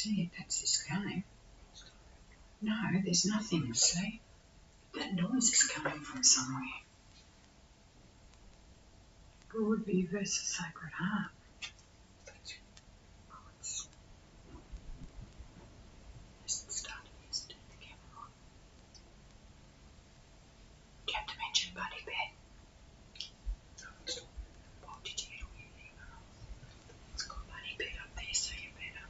That's it. That's this game. No, there's nothing, see? That noise is coming from somewhere. Broadview versus Sacred Heart. Just started this, turn the camera on. Do you have to mention Buddy Bed? Oh, did you get all your emails? It's got Buddy Bed up there, so you better.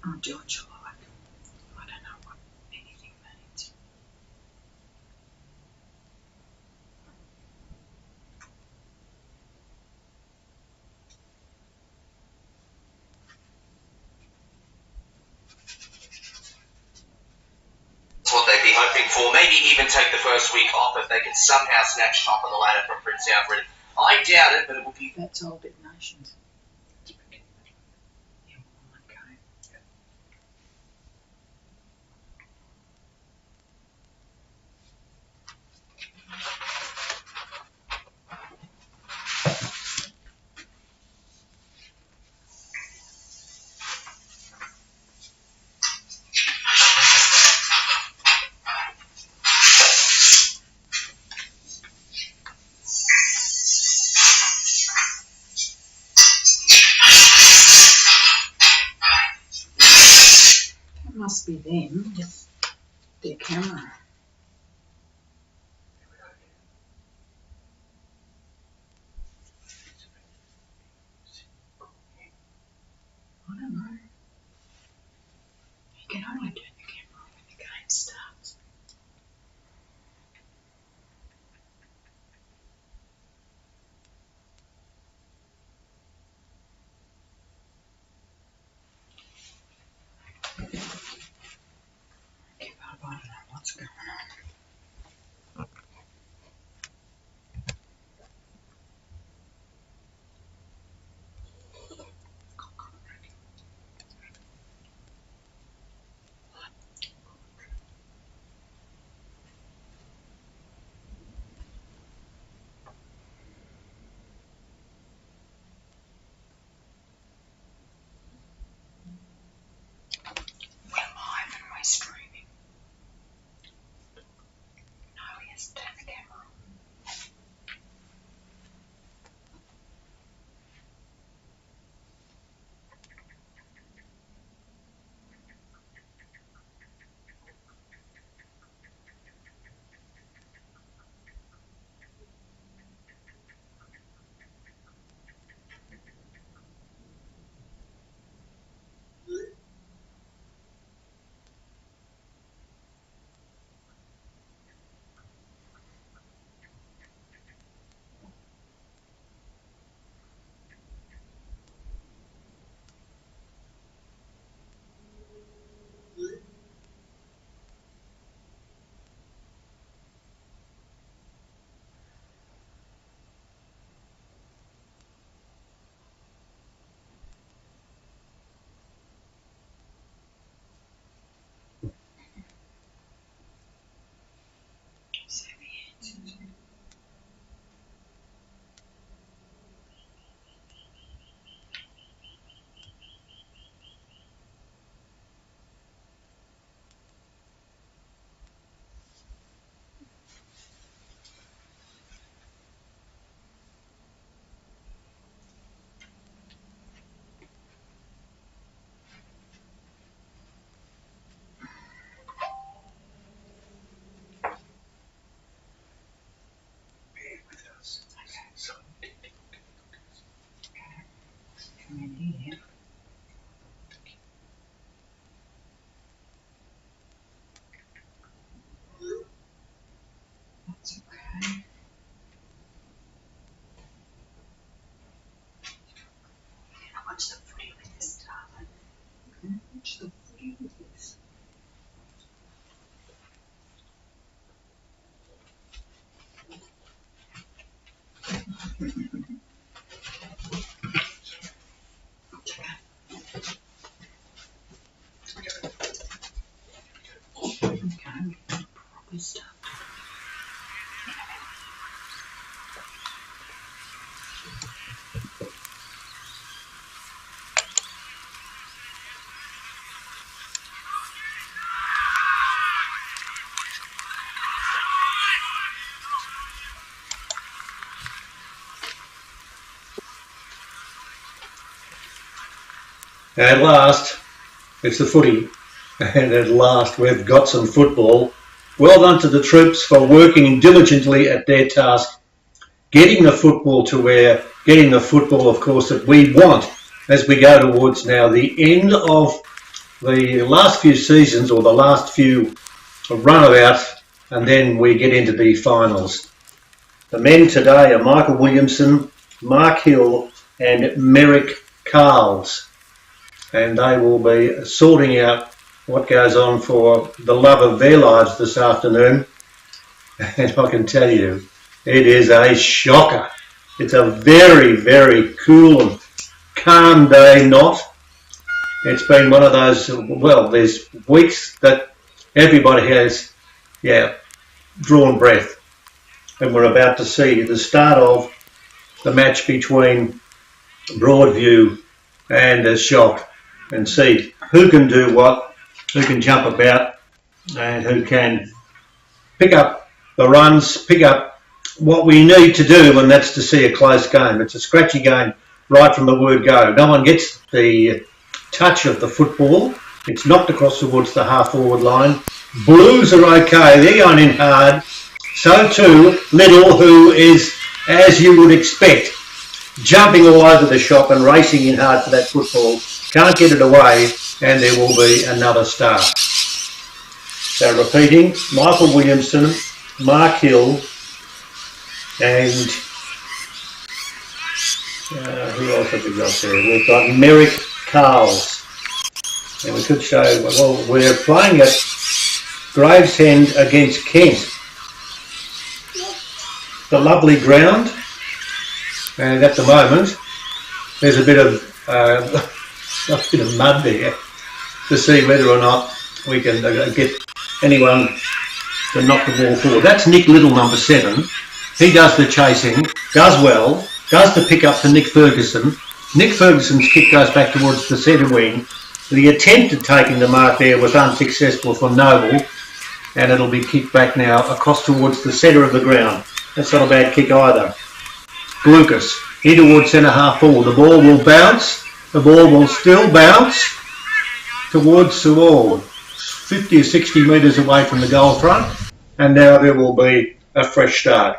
Oh, George, I don't know what anything means. What they'd be hoping for. Maybe even take the first week off if they could somehow snatch top of the ladder from Prince Alfred. I doubt it, but it would be. That's all bit nations. Yeah, okay. That must be them with their camera. I don't know. You can only turn the camera on when the game starts. Give up, I don't know what's going on. We're live and we're streaming. No, he has to turn the camera on. See the answers. Come in here. That's okay. I watch the footy with this, darling. Watch the footy with this. Okay, proper stuff. At last, it's the footy, and at last we've got some football. Well done to the troops for working diligently at their task, getting the football to where, getting the football, of course, that we want as we go towards now the end of the last few seasons, or the last few runabouts, and then we get into the finals. The men today are Michael Williamson, Mark Hill and Merrick Carls, and they will be sorting out what goes on for the love of their lives this afternoon. And I can tell you, it is a shocker. It's a very, very cool and calm day, not. It's been one of those, well, there's weeks that everybody has, drawn breath. And we're about to see the start of the match between Broadview and Shock, and see who can do what, who can jump about, and who can pick up the runs, pick up what we need to do, and that's to see a close game. It's a scratchy game right from the word go. No one gets the touch of the football. It's knocked across towards the half-forward line. Blues are okay. They're going in hard. So too, Little, who is, as you would expect, jumping all over the shop and racing in hard for that football. Can't get it away, and there will be another start. So repeating, Michael Williamson, Mark Hill, and who else have we got there? We've got Merrick Carls. And we could show, well, we're playing at Gravesend against Kent. The lovely ground, and at the moment there's a bit of mud there to see whether or not we can get anyone to knock the ball forward. That's Nick Little, number 7. He does the chasing, does well, does the pick up to Nick Ferguson. Nick Ferguson's kick goes back towards the centre wing. The attempt at taking the mark there was unsuccessful for Noble, and it'll be kicked back now across towards the centre of the ground. That's not a bad kick either. Lucas, in towards centre half forward. The ball will bounce. The ball will still bounce towards the wall, 50 or 60 metres away from the goal front. And now there will be a fresh start.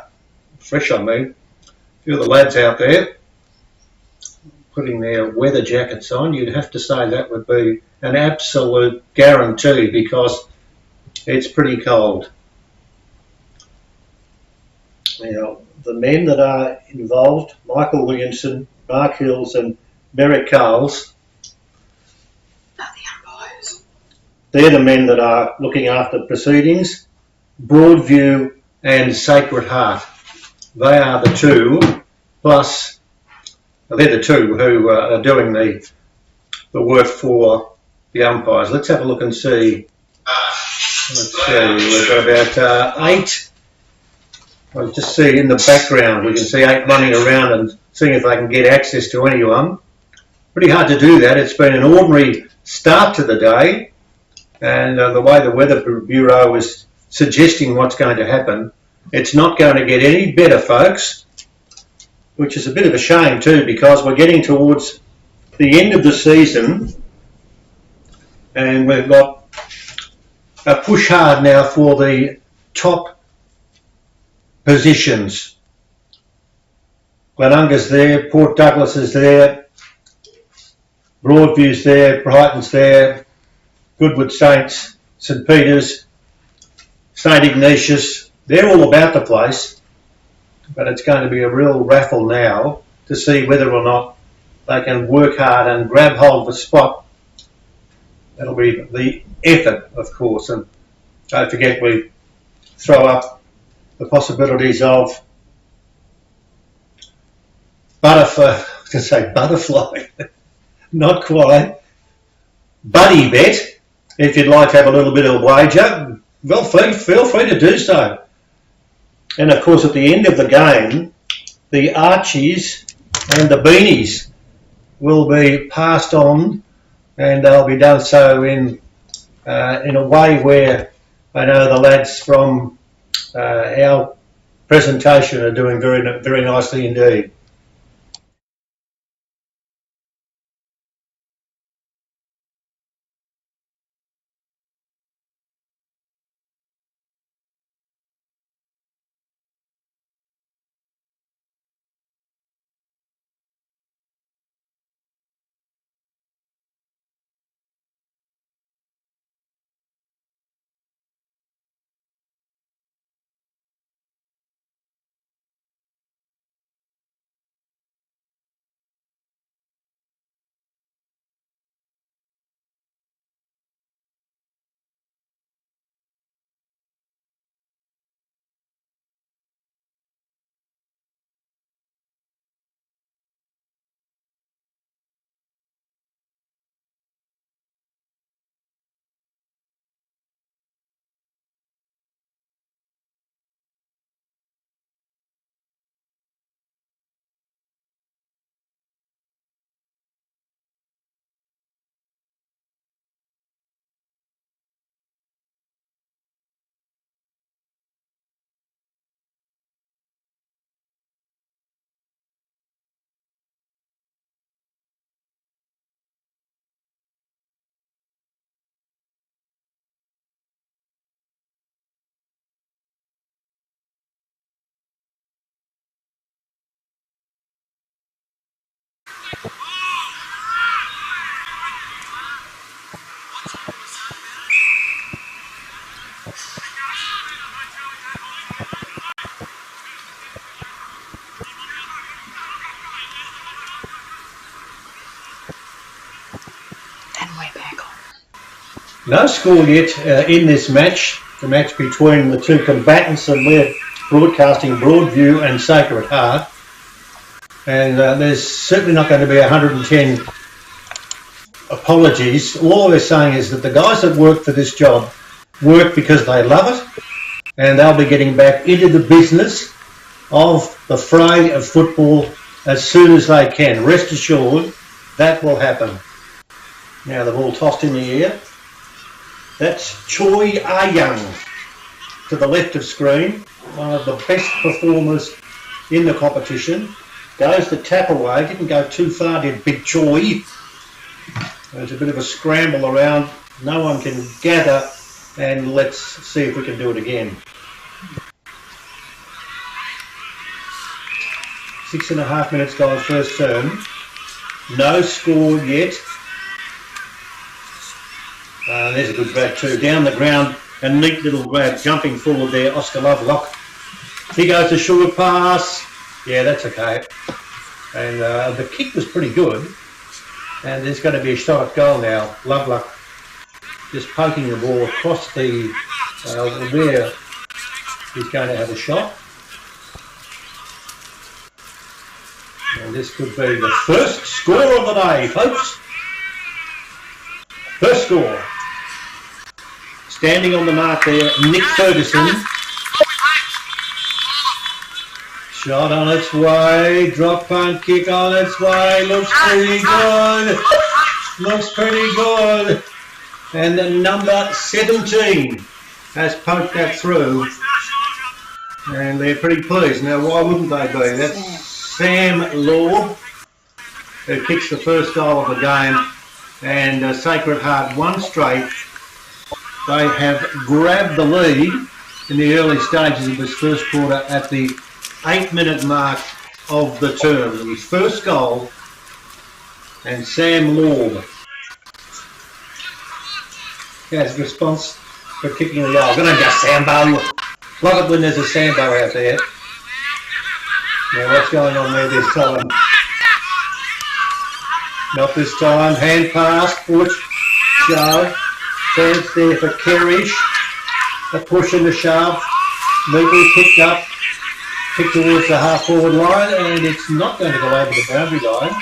Fresh, I mean. A few of the lads out there putting their weather jackets on. You'd have to say that would be an absolute guarantee, because it's pretty cold. Now, the men that are involved, Michael Williamson, Mark Hills and Merrick Carls, Not the umpires. they're the men that are looking after proceedings. Broadview and Sacred Heart, they are the two, plus they're the two who are doing the work for the umpires. Let's have a look and see. Let's see, we've got about 8. I'll just see in the background, we can see 8 running around and seeing if they can get access to anyone. Pretty hard to do that. It's been an ordinary start to the day, and the way the Weather Bureau is suggesting what's going to happen, it's not going to get any better, folks, which is a bit of a shame too, because we're getting towards the end of the season and we've got a push hard now for the top positions. Glenunga's there, Port Douglas is there, Broadview's there, Brighton's there, Goodwood Saints, St Peters, St Ignatius, they're all about the place, but it's going to be a real raffle now to see whether or not they can work hard and grab hold of a spot. That'll be the effort, of course, and don't forget we throw up the possibilities of butterfly, not quite, buddy bet. If you'd like to have a little bit of a wager, well, feel free to do so. And of course, at the end of the game, the Archies and the Beanies will be passed on, and they'll be done so in a way where I know the lads from our presentation are doing very, very nicely indeed. No score yet in this match. The match between the two combatants, and we're broadcasting Broadview and Sacred Heart. And there's certainly not going to be 110 apologies. All they're saying is that the guys that work for this job work because they love it, and they'll be getting back into the business of the fray of football as soon as they can. Rest assured that will happen. Now the ball tossed in the air. That's Choi A-Young to the left of screen, one of the best performers in the competition. Goes the tap away, didn't go too far, did Big Choi. There's a bit of a scramble around, no one can gather, and let's see if we can do it again. 6.5 minutes gone first term. No score yet. There's a good grab too. Down the ground, a neat little grab, jumping forward there, Oscar Lovelock. He goes to short pass. Yeah, that's okay. And the kick was pretty good. And there's going to be a shot at goal now. Lovelock just poking the ball across the where he's going to have a shot. And this could be the first score of the day, folks. First score. Standing on the mark there, Nick Ferguson. Shot on its way, drop punt kick on its way, looks pretty good. Looks pretty good. And the number 17 has poked that through. And they're pretty pleased. Now why wouldn't they be? That's Sam Lord, who kicks the first goal of the game. And Sacred Heart won straight. They have grabbed the lead in the early stages of this first quarter at the 8-minute mark of the term. The first goal, and Sam Lord has a response for kicking the goal. Good on you, Sambo. Love it when there's a Sambo out there. Now what's going on there this time? Not this time. Hand pass, foot, shove. Chance there for Kerrish. A push and a shove. Neatly picked up. Kicked towards the half-forward line, and it's not going to go over the boundary line.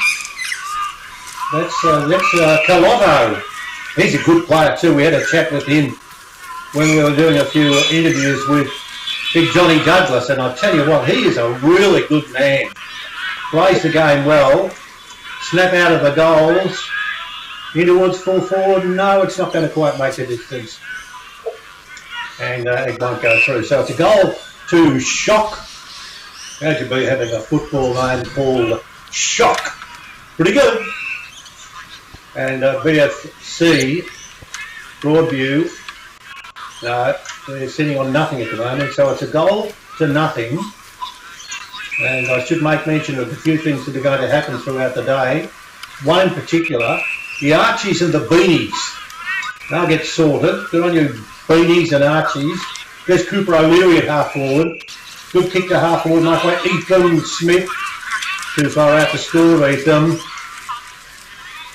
That's Colotto. He's a good player too. We had a chat with him when we were doing a few interviews with Big Johnny Douglas, and I tell you what, he is a really good man. Plays the game well. Snap out of the goals. In towards full forward. No, it's not going to quite make a distance. And it won't go through. So it's a goal to Shock. How'd you be having a football name called Shock? Pretty good. And BFC, Broadview, they're sitting on nothing at the moment. So it's a goal to nothing. And I should make mention of a few things that are going to happen throughout the day. One in particular, the Archies and the Beanies. They'll get sorted. Good on you, Beanies and Archies. There's Cooper O'Leary at half forward. Good kick to half forward, halfway. Ethan Smith. Too far out to score, Ethan.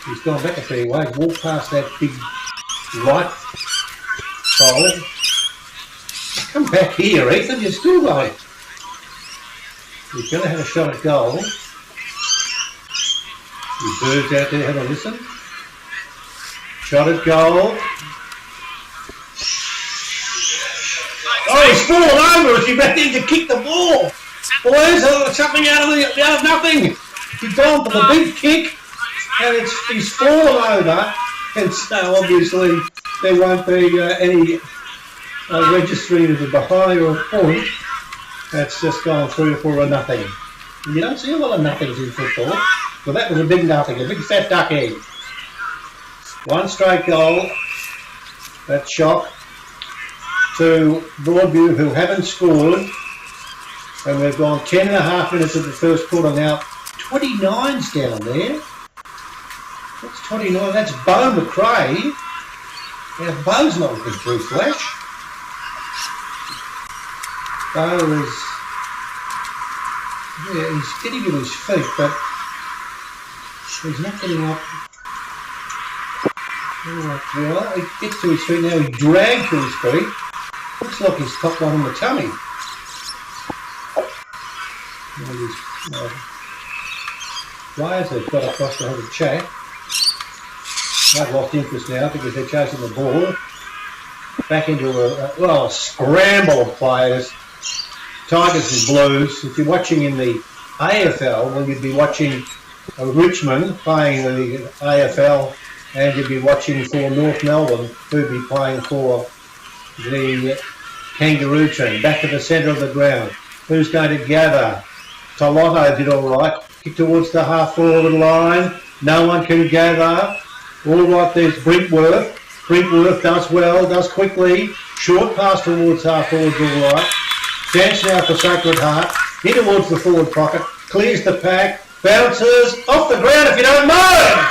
He's gone back a fair way. Walked past that big right pole. Come back here, Ethan. You're still going. He's going to have a shot at goal. The birds out there, have a listen. Shot at goal. Oh, he's fallen over as he ran in to kick the ball. Boys, something out of nothing. He's gone for the big kick, and he's fallen over. And so obviously there won't be any registering of the behind or a point. That's just gone through for a nothing. You don't see a lot of nothings in football. Well, that was a big nothing, a big fat duck egg. One straight goal. That's Shock to Broadview, who haven't scored. And we've gone 10.5 minutes of the first quarter now. 29's down there. That's 29. That's Bo McRae. Now, Bo's not looking too flash. Bo is... yeah, he's getting to his feet, but he's not getting up Well, he gets to his feet now. He dragged to his feet. Looks like he's got one in the tummy. Players have got across to have a chat. They've lost interest now because they're chasing the ball. Back into a scramble of players. Tigers and Blues. If you're watching in the AFL, well, you'd be watching Richmond playing the AFL, and you'd be watching for North Melbourne, who'd be playing for the Kangaroo team. Back to the centre of the ground. Who's going to gather? Tolotto did all right. Kick towards the half-forward line. No one can gather. All right, there's Brinkworth. Brinkworth does well, does quickly. Short pass towards half-forward, all right. Chance now for Sacred Heart. In towards the forward pocket. Clears the pack. Bounces off the ground if you don't mind.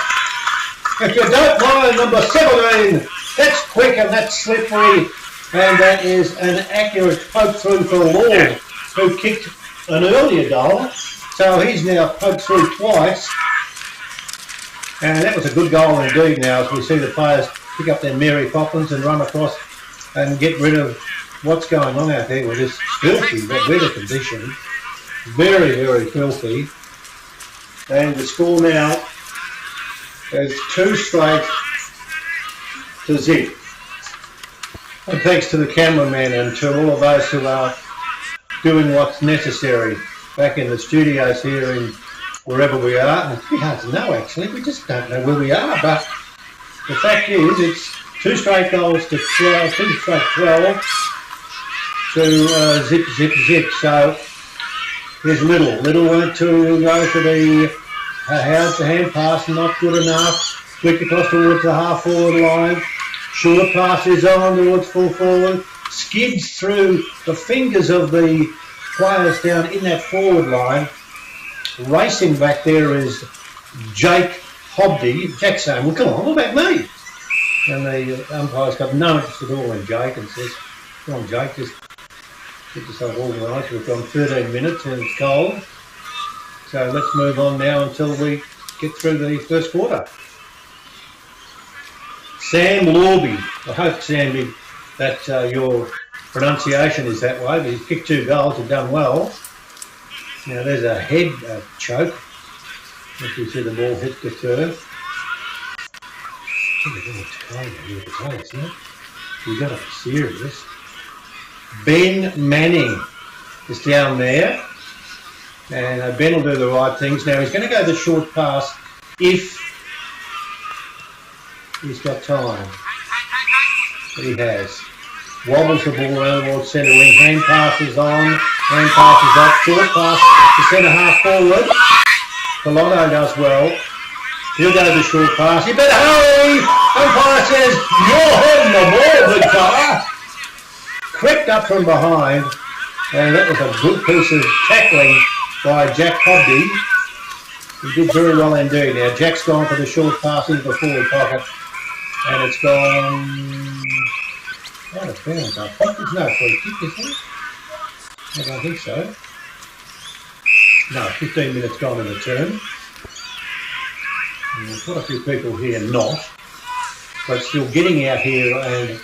If you don't mind, number 17. That's quick and that's slippery. And that is an accurate poke through for Lord, who kicked an earlier goal. So he's now poked through twice. And that was a good goal indeed now, as we see the players pick up their Mary Poppins and run across and get rid of what's going on out there with this filthy weather condition. Very, very filthy. And the score now is 2 straight to zip. And thanks to the cameraman and to all of those who are doing what's necessary back in the studios here in wherever we are. And it's pretty hard to know actually, we just don't know where we are, but the fact is it's 2 straight goals to 12, 2 straight 12 to zip, zip, zip. So here's Little. Little went to go for the Howard's hand pass, not good enough. Quick across towards the half-forward line. Short pass is on towards full forward. Skids through the fingers of the players down in that forward line. Racing back there is Jake Hobdy. Jack's saying, well, come on, what about me? And the umpire's got no interest at all in Jake and says, come on, Jake, just get yourself organised. We've gone 13 minutes and it's cold. So let's move on now until we get through the first quarter. Sam Lorby. I hope, Sam, that your pronunciation is that way, but he's kicked 2 goals and done well. Now there's a head choke. If you see the ball hit the turf. You've got to be serious. Ben Manning is down there. And Ben will do the right things. Now he's going to go the short pass if he's got time. But he has. Wobbles the ball around towards centre wing. Hand passes on. Hand passes up. Short pass to centre half forward. Colotto does well. He'll go the short pass. You better hurry! Umpire says, you're holding the ball, big fella. Crept up from behind. And that was a good piece of tackling by Jack Hobdy. He did very well indeed. Now Jack's gone for the short pass into the forward pocket. And it's gone out of bounds. I think there's no free kick, is there? I don't think so. No, 15 minutes gone in the term. And there's quite a few people here not, but still getting out here and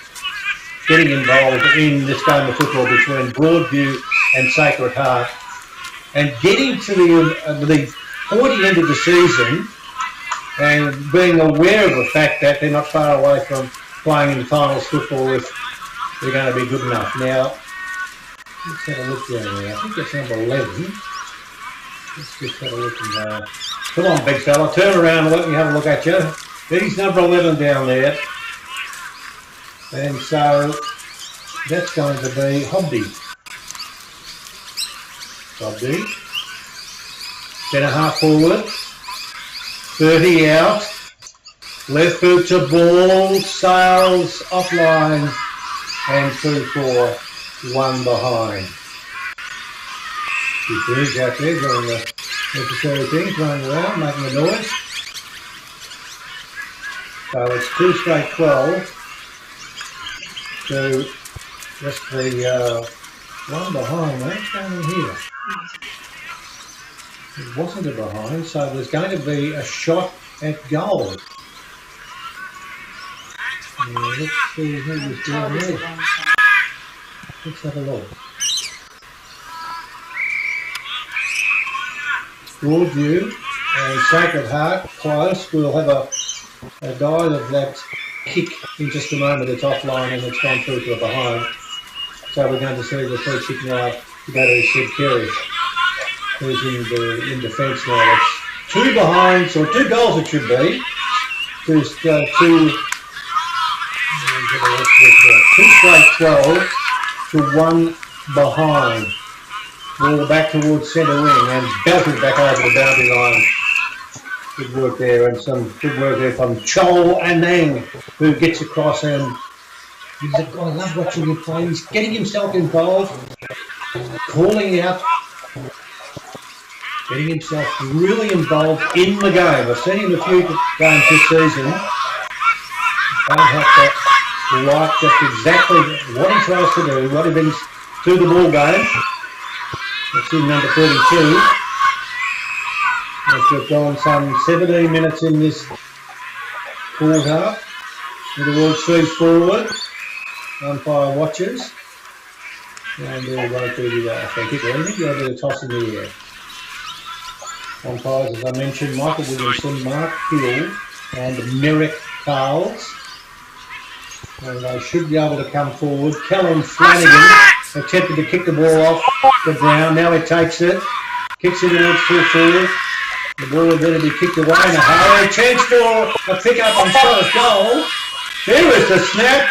getting involved in this game of football between Broadview and Sacred Heart, and getting to the pointy end of the season and being aware of the fact that they're not far away from playing in finals football if they're going to be good enough. Now, let's have a look down there. I think that's number 11. Let's just have a look and come on, big fella, turn around and let me have a look at you. He's number 11 down there. And so that's going to be Hobdy. Hobdy. Centre half forward. 30 out. Left boot to ball. Sails offline. And through for 1 behind. He's out there doing the necessary things, running around, making a noise. So it's 2 straight 12 to just the 1 behind. What's going on here? It wasn't a behind, so there's going to be a shot at goal. Let's see who was doing there. Let's have a look. Broadview and Sacred Heart close. We'll have a guy that kick in just a moment. It's offline and it's gone through to the behind. So we're going to see the free kick now to go to Sid Carey, who's in defence now. That's two behinds, or 2 goals it should be. Two straight 12 to 1 behind. Ball back towards centre wing and belted back over the boundary line. Good work there, and some good work there from Chol Anang, who gets across, and he's a guy I love watching him play. He's getting himself involved, calling out, getting himself really involved in the game. I've seen him a few games this season. Don't have to like just exactly what he tries to do, what he brings to the ball game. That's in number 32. As we've gone some 17 minutes in this quarter. The world sees forward. Umpire watches. And there won't be I think it will. There'll be a toss in the air. Umpires, as I mentioned, Michael Williamson, Mark Hill and Merrick Carls. And they should be able to come forward. Callum Flanagan attempted to kick the ball off the ground. Now he takes it. Kicks it towards full forward. The ball will then be kicked away in a hurry. Chance for a pick-up and shot at goal. There is the snap.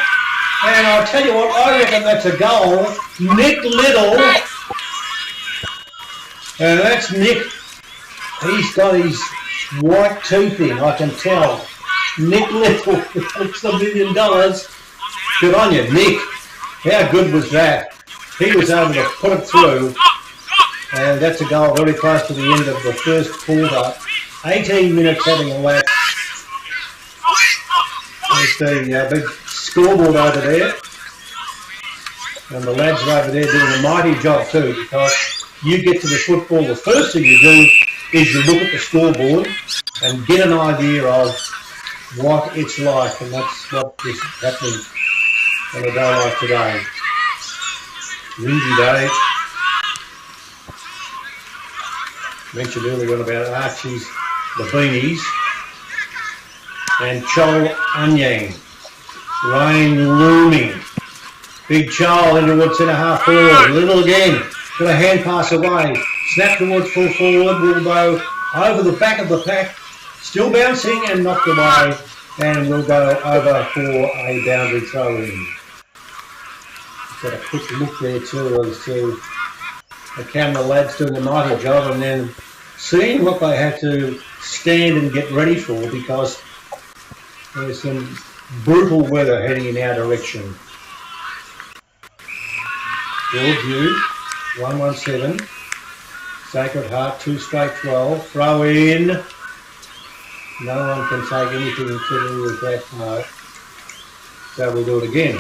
And I'll tell you what, I reckon that's a goal. Nick Little. And that's Nick. He's got his white tooth in, I can tell. Nick Little looks $1 million. Good on you, Nick. How good was that? He was able to put it through. And that's a goal very close to the end of the first quarter. 18 minutes having elapsed. There's the big scoreboard over there. And the lads are over there doing a mighty job too, because you get to the football, the first thing you do is you look at the scoreboard and get an idea of what it's like, and that's what is happening on a day like today. Windy day. Mentioned earlier on about Archie's, the Beanies, and Chol Anyang. Rain looming. Big Chol in towards centre half forward. Little again. Got a hand pass away. Snap towards full forward. Will go over the back of the pack. Still bouncing and knocked away. And will go over for a boundary throw in. Got a quick look there too as to the camera lads doing a mighty job, and then seeing what they had to stand and get ready for, because there's some brutal weather heading in our direction. Broadview, 117. Sacred Heart, 2 straight 12. Throw in. No one can take anything to do with that. No. So we'll do it again.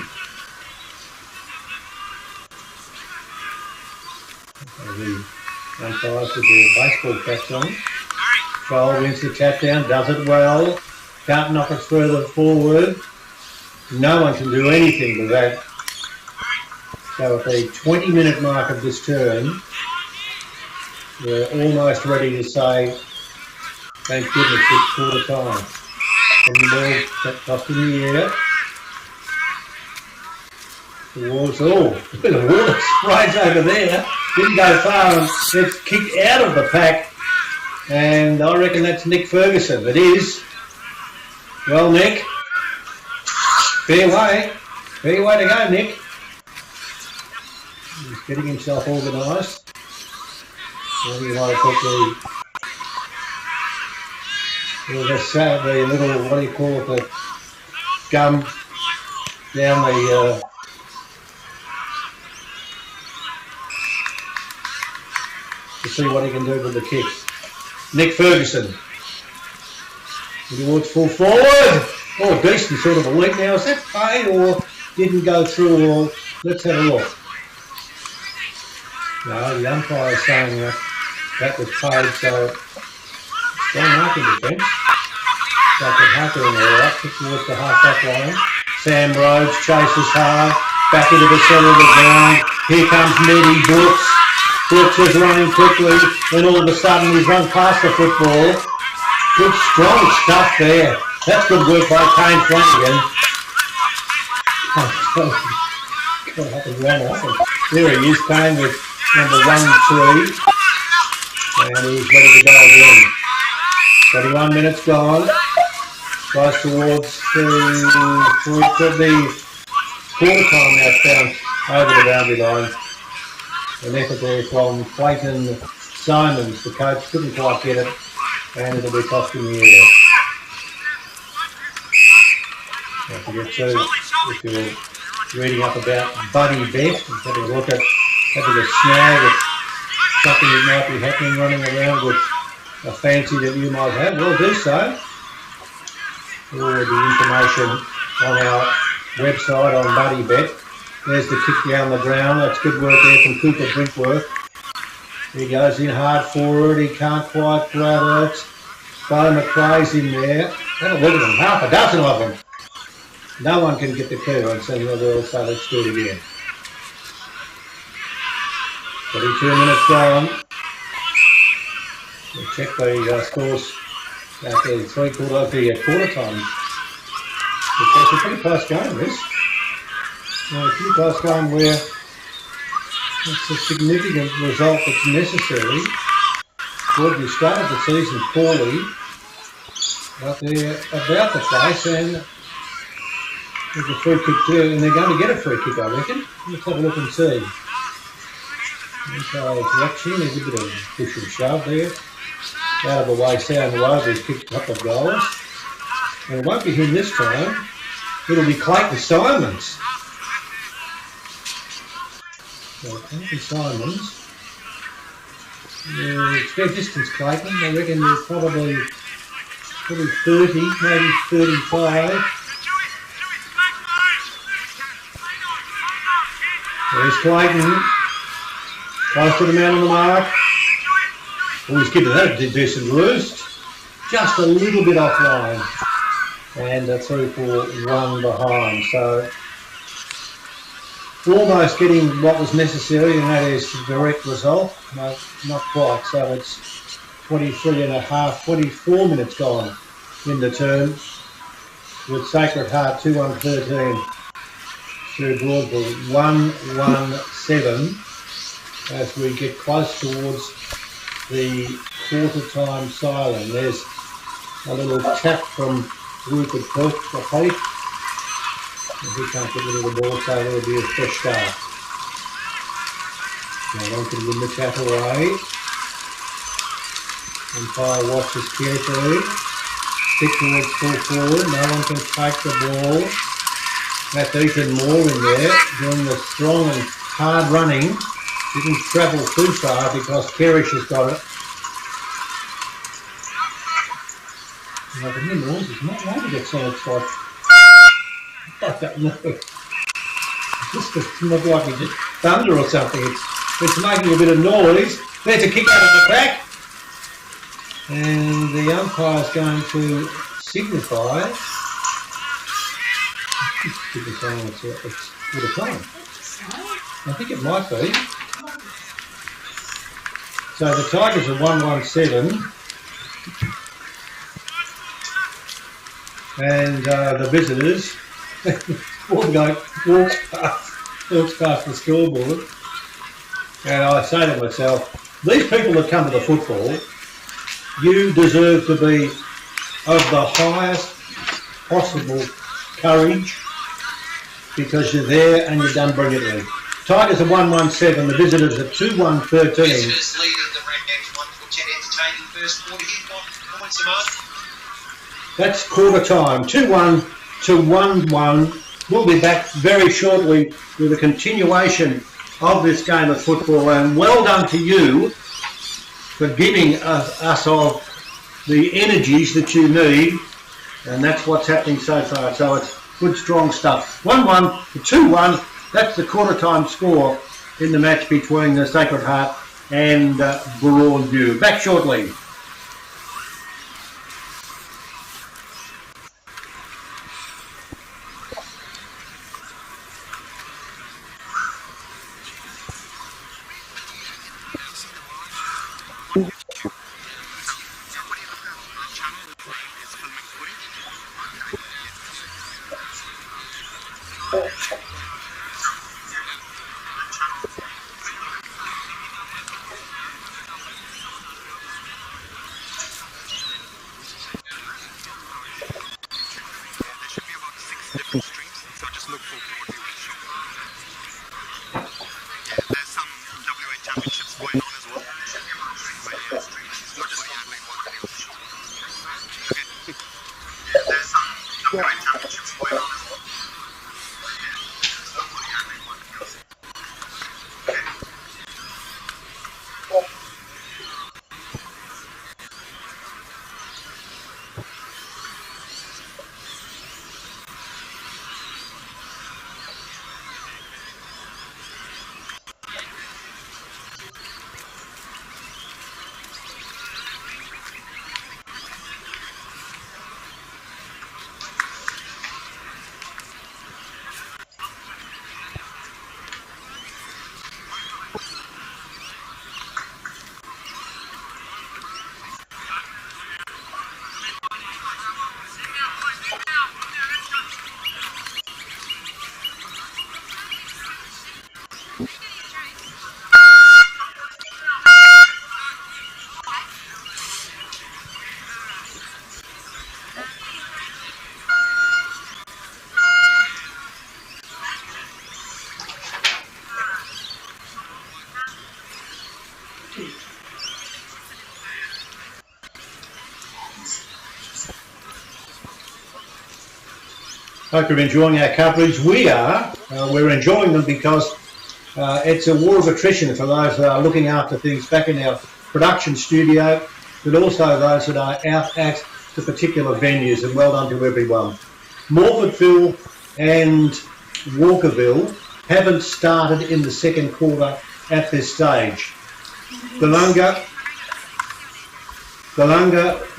The umpires with their baseball caps on. Troll wins the tap down, does it well. Can't knock it further forward. No one can do anything with that. So at the 20-minute mark of this turn, we're almost ready to say, thank goodness it's quarter time. And the ball tossed in the air. Towards, the water sprays over there. Didn't go far, and it's kicked out of the pack. And I reckon that's Nick Ferguson. It is. Well, Nick. Fair way. Fair way to go, Nick. He's getting himself organised. Well, you might have put the little, what do you call it, the gum down the... to see what he can do with the kick. Nick Ferguson. Towards full forward. Oh, decent sort of a leap now. Is that paid or didn't go through? Or let's have a look. No, the umpire is saying that was paid, so don't mark in defence. So I can hack it in there, up towards the half back line. Sam Rhodes chases hard, back into the centre of the ground. Here comes Neddy Brooks. Brooks is running quickly, then all of a sudden he's run past the football. Good strong stuff there. That's good work by Kane Flanagan. There he is, Kane with number 1-3. And he's ready to go again. 21 minutes gone. Goes towards the quarter time now, found over the boundary line. An effort there from Clayton Simons. The coach couldn't quite get it, and it'll be costing the air. Don't forget too, if you're reading up about Buddy Bet, having a look at having a snag at something that might be happening running around with a fancy that you might have, well, do so. All the information on our website on Buddy Bet. There's the kick down the ground. That's good work there from Cooper Brinkworth. He goes in hard forward. He can't quite grab it. Bo McRae's in there. Have a look at them. Half a dozen of them. No one can get the clearance, and they'll say, let's do it again. 32 minutes gone. We'll check the scores at the quarter time. It's a pretty close game, this. A pretty close game where it's a significant result that's necessary. Broadview started the season poorly, but they're about the place, and there's a free kick too, and they're going to get a free kick, I reckon. Let's have a look and see. Okay, watching, there's a bit of push and shove there. Out of the way, Sound Road has kicked a couple of goals. And it won't be him this time. It'll be Clayton Simons. So Clayton Simons. It's fair distance, Clayton. I reckon you're probably 30, maybe 35. There's Clayton. Close to the man on the mark. Oh, he's given that a decent roost. Just a little bit offline. And through for one behind. So almost getting what was necessary, and that is the direct result. No, not quite. So it's 23 and a half, 24 minutes gone in the term. With Sacred Heart 2-1-13 through Broadview 1-1-7 as we get close towards the quarter time siren. There's a little tap from Rupert Peake. He can't get rid of the ball, so there'll be a fresh start. No one can win the tap away. Umpire watches carefully. Stick towards full forward. No one can take the ball. That's Ethan Moore in there, doing the strong and hard running. Didn't travel too far because Kerrish has got it. Now the new noise is not like it sounds like that noise. It's just not like it's thunder or something. It's making a bit of noise. There's a kick out of the back. And the umpire's going to signify. It's quarter time. I think it might be. So the Tigers are 1-1-7. And the visitors walks past the scoreboard. And I say to myself, these people that come to the football, you deserve to be of the highest possible courage because you're there and you've done brilliantly. Tigers are 1-1-7, the visitors are 2-1-13. Visitors leading the Redbacks 1-10 entertaining first quarter here. Points them up. That's quarter time, 2-1 to 1-1. We'll be back very shortly with a continuation of this game of football, and well done to you for giving us of the energies that you need, and that's what's happening so far. So it's good, strong stuff. 1-1 to 2-1. That's the quarter time score in the match between the Sacred Heart and Broadview. Back shortly. different streams, so just look for Broadview and show. Yeah, there's some WA championships going on as well. But yeah, it's not for the Adelaide ones anyway. Okay. Yeah, there's some WA championships going on as well. But yeah, it's not for the Adelaide ones anyway. Okay. Hope you're enjoying our coverage. We are. We're enjoying them because it's a war of attrition for those that are looking after things back in our production studio, but also those that are out at the particular venues, and well done to everyone. Morfordville and Walkerville haven't started in the second quarter at this stage. Galunga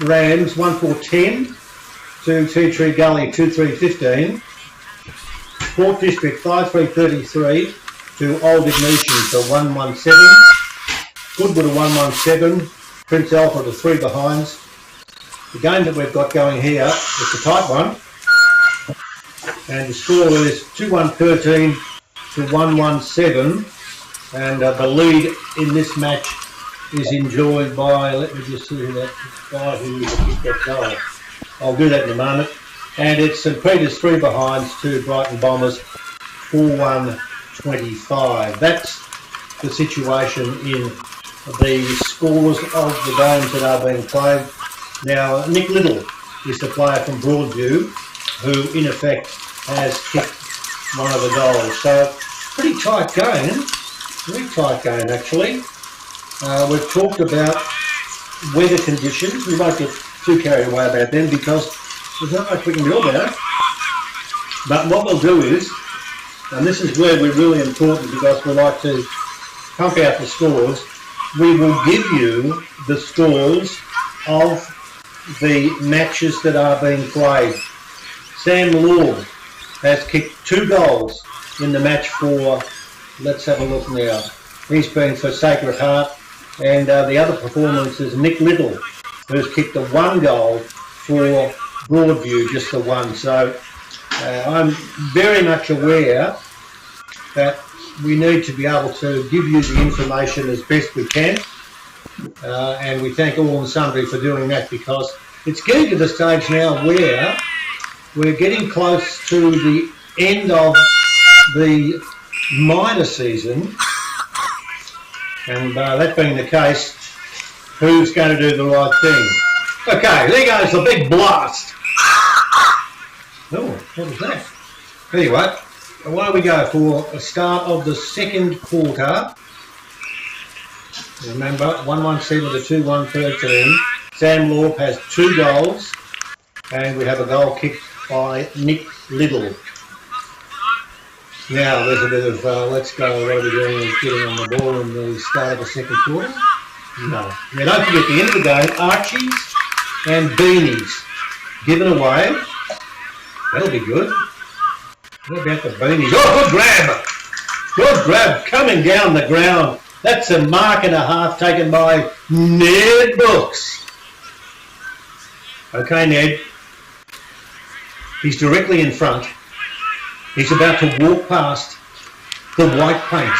Rams 1-4-10 to Tea Tree Gully 2-3-15. Port District 5-3-33 to Old Ignatian for 1-1-7. Goodwood to 1-1-7. Prince Alfred to 3 behinds. The game that we've got going here is a tight one. And the score is 2-1-13 to 1-1-7. And the lead in this match is enjoyed by, let me just see who that guy who kicked that goal. I'll do that in a moment. And it's St Peter's 3 behinds to Brighton Bombers 4-1-25. That's the situation in the scores of the games that are being played. Now, Nick Little is the player from Broadview who, in effect, has kicked one of the goals. So, pretty tight game. Very tight game, actually. We've talked about weather conditions. We won't get too carried away about them because there's not much we can do about it. But what we'll do is, and this is where we're really important because we like to pump out the scores, we will give you the scores of the matches that are being played. Sam Lord has kicked 2 goals in the match for, let's have a look now, he's been for Sacred Heart, and the other performance is Nick Little, who's kicked a 1 goal for Broadview, just the 1. So I'm very much aware that we need to be able to give you the information as best we can, and we thank all and sundry for doing that because it's getting to the stage now where we're getting close to the end of the minor season, and that being the case, who's going to do the right thing? Okay, there goes the big blast. Oh, what was that? Anyway, why don't we go for a start of the second quarter? Remember, 1-1-7 to 2-1-13. Sam Lorpe has 2 goals, and we have a goal kicked by Nick Little. Now there's a bit of let's go. What are we doing? Is getting on the ball in the start of the second quarter? No. Now don't forget, the end of the game, Archies and Beanies given away. That'll be good. What about the Beanies? Oh, good grab! Good grab coming down the ground. That's a mark and a half taken by Ned Brooks. Okay, Ned. He's directly in front. He's about to walk past the white paint.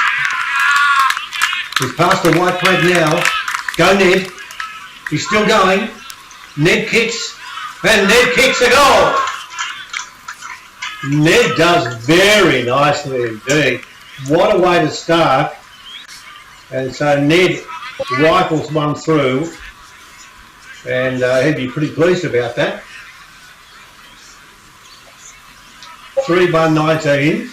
He's past the white paint now. Go, Ned. He's still going. Ned kicks, and Ned kicks a goal. Ned does very nicely indeed. What a way to start. And so Ned rifles one through, and he'd be pretty pleased about that. 3-1-19.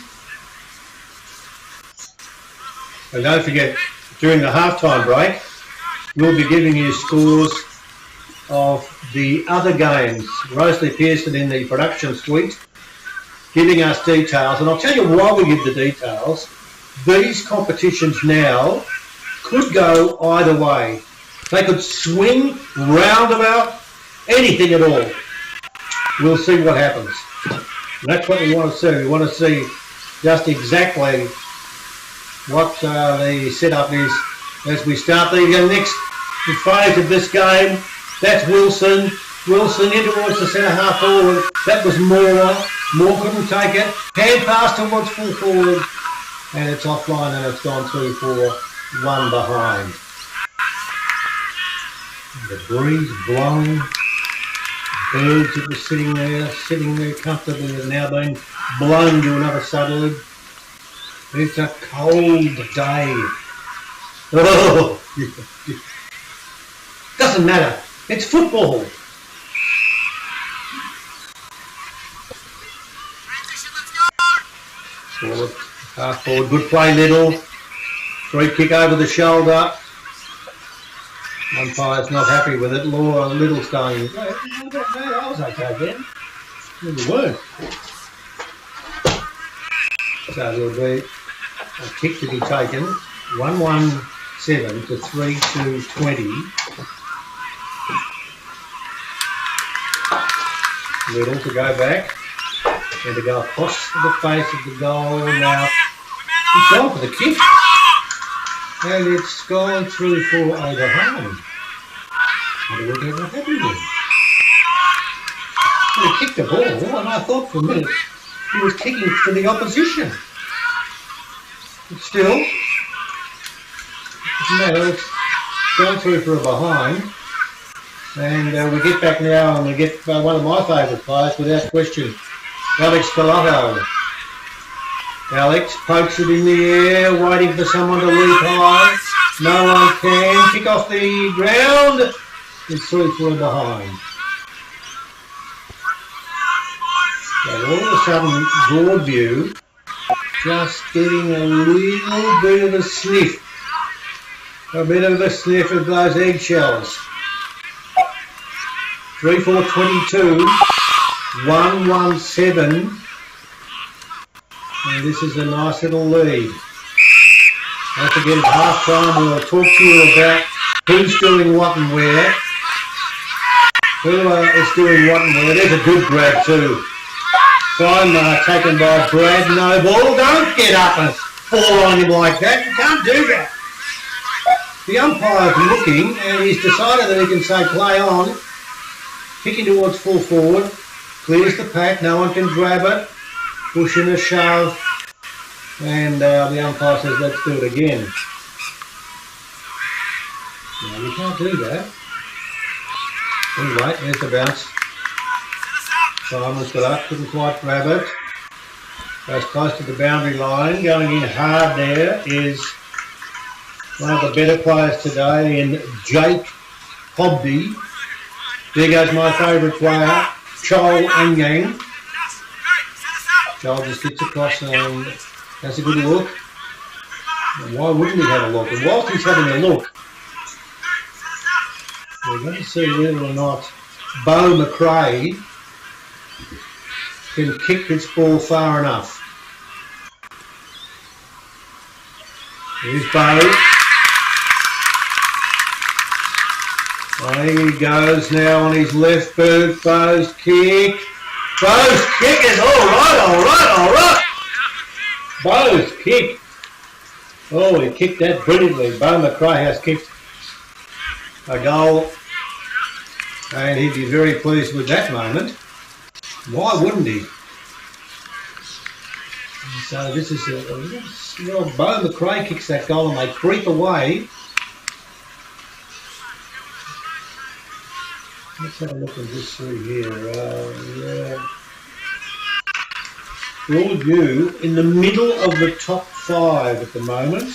And don't forget, during the halftime break, we'll be giving you scores of the other games. Rosalie Pearson in the production suite, giving us details. And I'll tell you why we give the details. These competitions now could go either way. They could swing roundabout, anything at all. We'll see what happens. And that's what we want to see. We want to see just exactly what the setup is as we start. There you go, next phase of this game. That's Wilson. Wilson in towards the centre half forward. That was Moore. Moore couldn't take it. Hand pass towards full forward. And it's offline and it's gone through for one behind. The breeze blowing. Birds that were sitting there comfortably have now been blown to another suburb. It's a cold day. Oh, doesn't matter. It's football. Forward, half forward, good play, Little. Free kick over the shoulder. Umpire's not happy with it. Laura Little's going, I was okay then. You weren't. So there'll be a kick to be taken. 1-1-7 to 3-2-20. Little to go back and to go across the face of the goal. Now he's gone for the kick and it's gone through for a behind. I don't know what happened then. He kicked the ball and I thought for a minute he was kicking for the opposition. But still, no, it's gone through for a behind. And we get back now and we get one of my favourite players without question, Alex Colotto. Alex pokes it in the air, waiting for someone to leap high. No one can. Kick off the ground. It's through for a behind. And all of a sudden, Broadview just getting a little bit of a sniff. A bit of a sniff of those eggshells. 3-4-22, 1-1-7, and this is a nice little lead. Don't forget, at half time we'll talk to you about who's doing what and where. Who is doing what and where. There's a good grab too. Fine taken by Brad. No ball. Don't get up and fall on him like that. You can't do that. The umpire's looking and he's decided that he can say play on. Kicking towards full forward, clears the pack, no one can grab it, push and a shove, and the umpire says let's do it again. No, you can't do that. Anyway, there's the bounce. Simon's got up, couldn't quite grab it. Goes close to the boundary line, going in hard there is one of the better players today in Jake Hobby. There goes my favourite player, Chol Angang. Chol just gets across and has a good look. Why wouldn't he have a look? And whilst he's having a look, we're going to see whether or not Bo McRae can kick this ball far enough. Here's Bo. There he goes now on his left boot. Bo's kick. Bo's kick is all right. Bo's kick. Oh, he kicked that brilliantly. Bo McRae has kicked a goal. And he'd be very pleased with that moment. Why wouldn't he? So this is Bo McRae kicks that goal and they creep away. Let's have a look at this through here. Yeah. Broadview in the middle of the top 5 at the moment.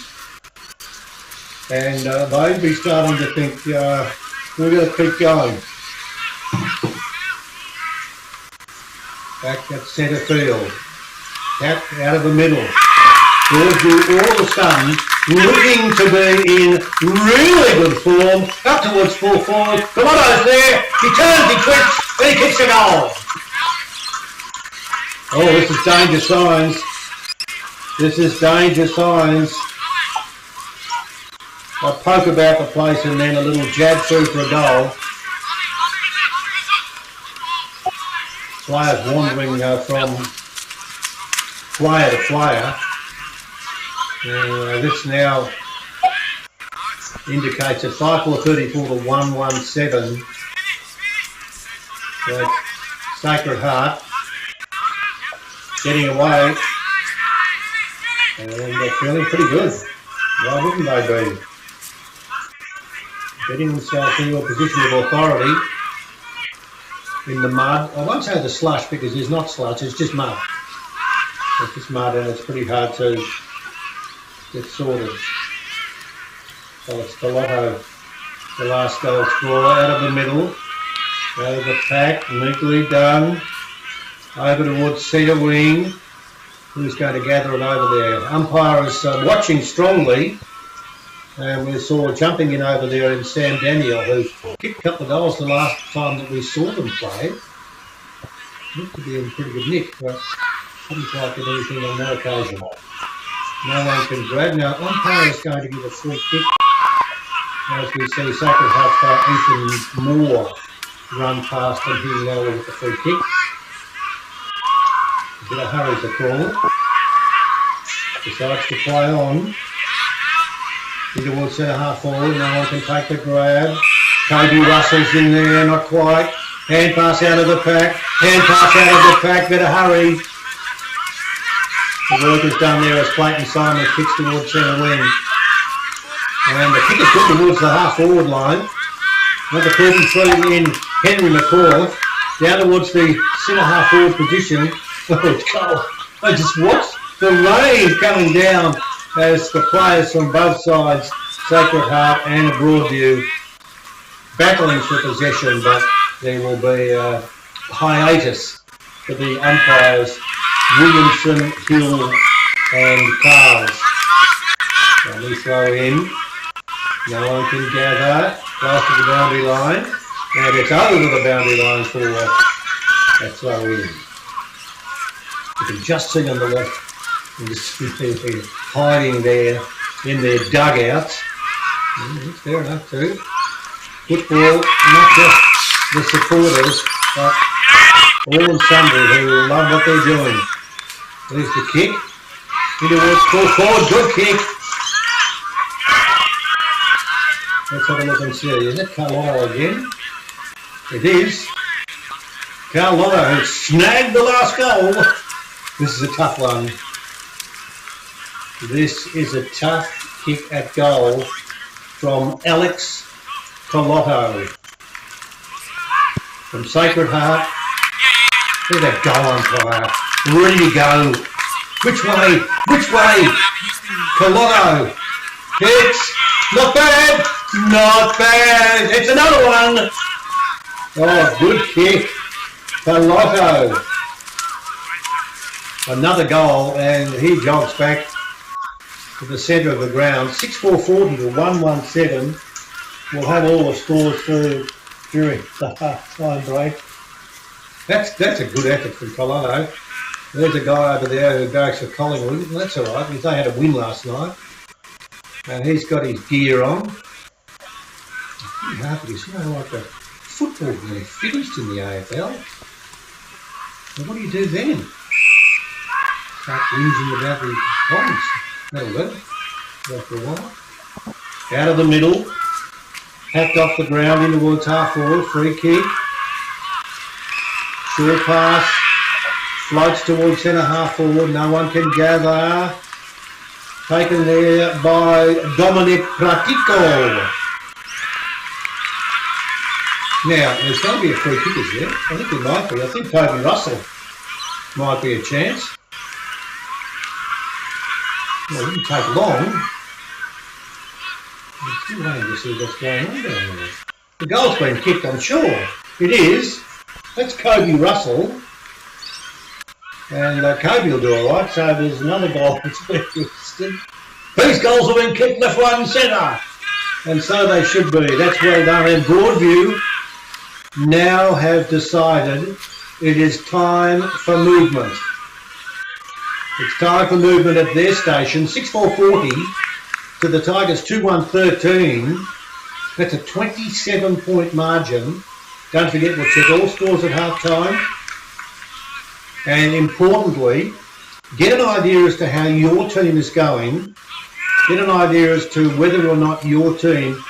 And they'd be starting to think, we've got to keep going. Back at centre field. Out of the middle. Broadview all of a sudden looking to be in really good form. Up towards full forward. Colotto's there. He turns, he twits, and he kicks a goal. Oh, this is danger signs. This is danger signs. A poke about the place and then a little jab through for a goal. Players wandering from player to player. This now indicates a 5-4-34 to 1-1-7. So Sacred Heart getting away, and they're feeling pretty good. Why wouldn't they be? Getting themselves into a position of authority in the mud. I won't say the slush because there's not slush, it's just mud. It's just mud and it's pretty hard to get sorted. So it's Colotto, the last goal scorer, out of the middle, out of the pack, neatly done. Over towards centre wing. Who's going to gather it over there? Umpire is watching strongly. And we saw jumping in over there in Sam Daniel, who kicked a couple of goals the last time that we saw them play. Looked to be in pretty good nick, but didn't quite get anything on that occasion. No one can grab. Now, umpire is going to give a free kick. As we see Sacred Heart Ethan Moore run past him here now with the free kick. A bit of hurry to call. Decides to play on. Towards centre half forward. No one can take the grab. Kobe Russell's in there, not quite. Hand pass out of the pack. Hand pass out of the pack. Better hurry. The work is done there as Clayton Simon kicks towards centre wing. And the kick is put towards the half forward line. Number 33 in Henry McCall. Down towards the centre half forward position. Oh, it's cold. I just watched the rain coming down as the players from both sides, Sacred Heart and Broadview, battling for possession, but there will be a hiatus for the umpires, Williamson, Hill and Carls. And we throw in. No one can gather. Close to the boundary line. And it's over the boundary line for a throw in. You can just see on the left, and just hiding there in their dugouts. It's fair enough too. Football, not just the supporters, but all and sundry who love what they're doing. There's the kick. Into it, full forward, good kick. Let's have a look and see. Is that Carlotto again? It is. Carlotto who snagged the last goal. This is a tough one. This is a tough kick at goal from Alex Colotto. From Sacred Heart. Look at that goal umpire. Ready to go. Which way? Which way? Colotto. Kicks. Not bad. Not bad. It's another one. Oh, good kick. Colotto. Another goal, and he jogs back to the centre of the ground. 6-4-40 to 1-1-7. We'll have all the scores through during the half-time break. That's a good effort from Colotto. There's a guy over there who goes for Collingwood. That's all right, because they had a win last night. And he's got his gear on. It's like the football when they finished in the AFL. And what do you do then? Start whinging about the bombs. That'll do. Go for a while. Out of the middle. Hacked off the ground in towards half forward. Free kick. Short pass. Floats towards centre half forward. No one can gather. Taken there by Dominic Pratico. Now, there's going to be a free kick, is there? I think there might be. I think Toby Russell might be a chance. Well, it didn't take long. I'm still waiting to see what's going on down there. The goal's been kicked, I'm sure. It is. That's Kobe Russell. And Kobe will do alright, so there's another goal that's been registered. These goals have been kicked left, right and centre. And so they should be. That's well done. And Broadview now have decided it is time for movement. It's time for movement at their station. 6-4-40 to the Tigers 2-1-13. That's a 27-point margin. Don't forget, we'll check all scores at half-time. And importantly, get an idea as to how your team is going. Get an idea as to whether or not your team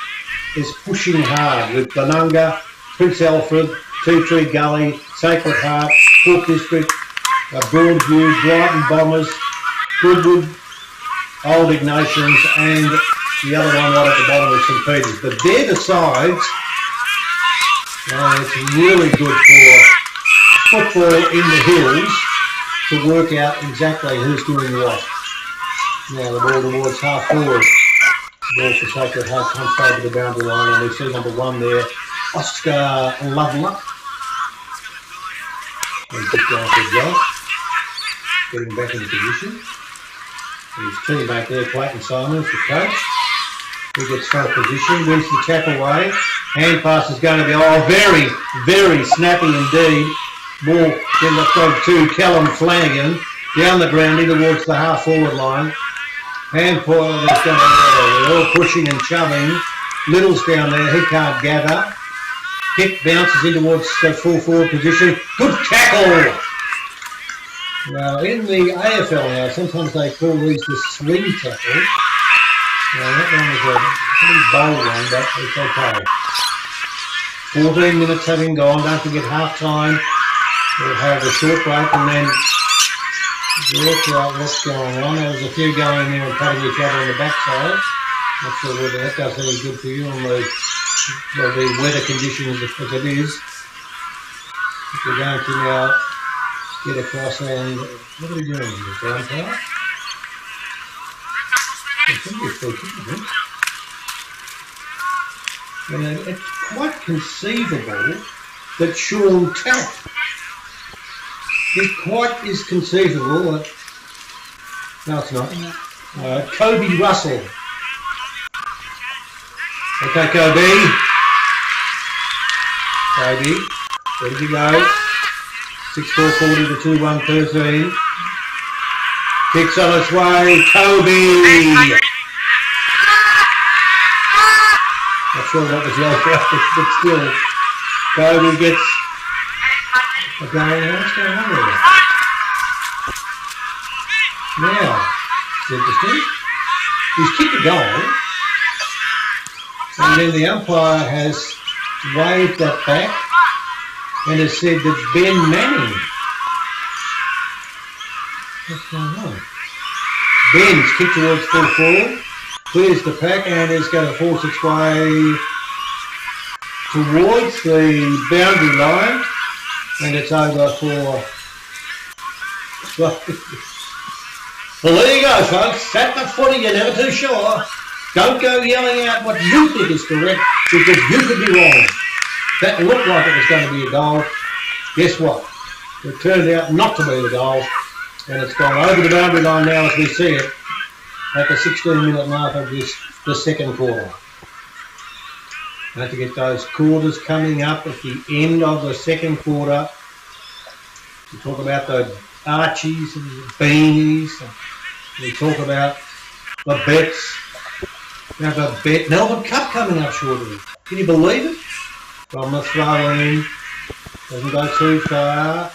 is pushing hard with Benunga, Prince Alfred, Tea Tree Gully, Sacred Heart, Port District, Broadview, Brighton Bombers, Goodwood, Old Ignatians, and the other one right at the bottom is St Peter's. But they're the sides. It's really good for football in the hills to work out exactly who's doing what. Now the ball towards half forward. The ball for Sacred Heart comes over the boundary line, and we see number 1 there, Oscar Lovelock. And just going for Joe. Getting back into position. His teammate there, Clayton Simons, the coach. He gets front position, wins the tackle away. Hand pass is going to be, very, very snappy indeed. Ball in the throw to Callum Flanagan. Down the ground in towards the half forward line. Hand pass is going to they're all pushing and shoving. Little's down there, he can't gather. Kick bounces in towards the full forward position. Good tackle! Now, in the AFL now, sometimes they call these the swing tackle. Now, that one was a pretty bold one, but it's okay. 14 minutes having gone, don't forget half time. We'll have a short break and then work out what's going on. There was a few going there and cutting each other on the backside. Not sure whether that does any good for you on the weather conditions as it is. We're going to now get across and what are we doing here? Down power? I think it's still kicking it. And it's quite conceivable that Sean Tapp, it quite is conceivable that, no it's not, Kobe Russell. Okay, Kobe, ready to go. 6-4-40 to 2-1-13. Kicks on its way, Kobe! Not sure what was yelled out, but still, Kobe gets a going. What's going on there? Now, it's interesting. He's kicked a goal, and then the umpire has waved that back and has said that Ben Manning. What's going on? Ben's kicked towards full forward, clears the pack and is going to force its way towards the boundary line, and it's over for. Well, there you go, folks. At the footy, you're never too sure. Don't go yelling out what you think is correct, because you could be wrong. That looked like it was going to be a goal. Guess what? It turned out not to be a goal, and it's gone over the boundary line now as we see it at the 16-minute mark of the second quarter. Don't forget those quarters coming up at the end of the second quarter. We talk about the Archies and the Beanies. And we talk about the bets. We have a bet Melbourne Cup coming up shortly. Can you believe it? From the throw in, doesn't go too far.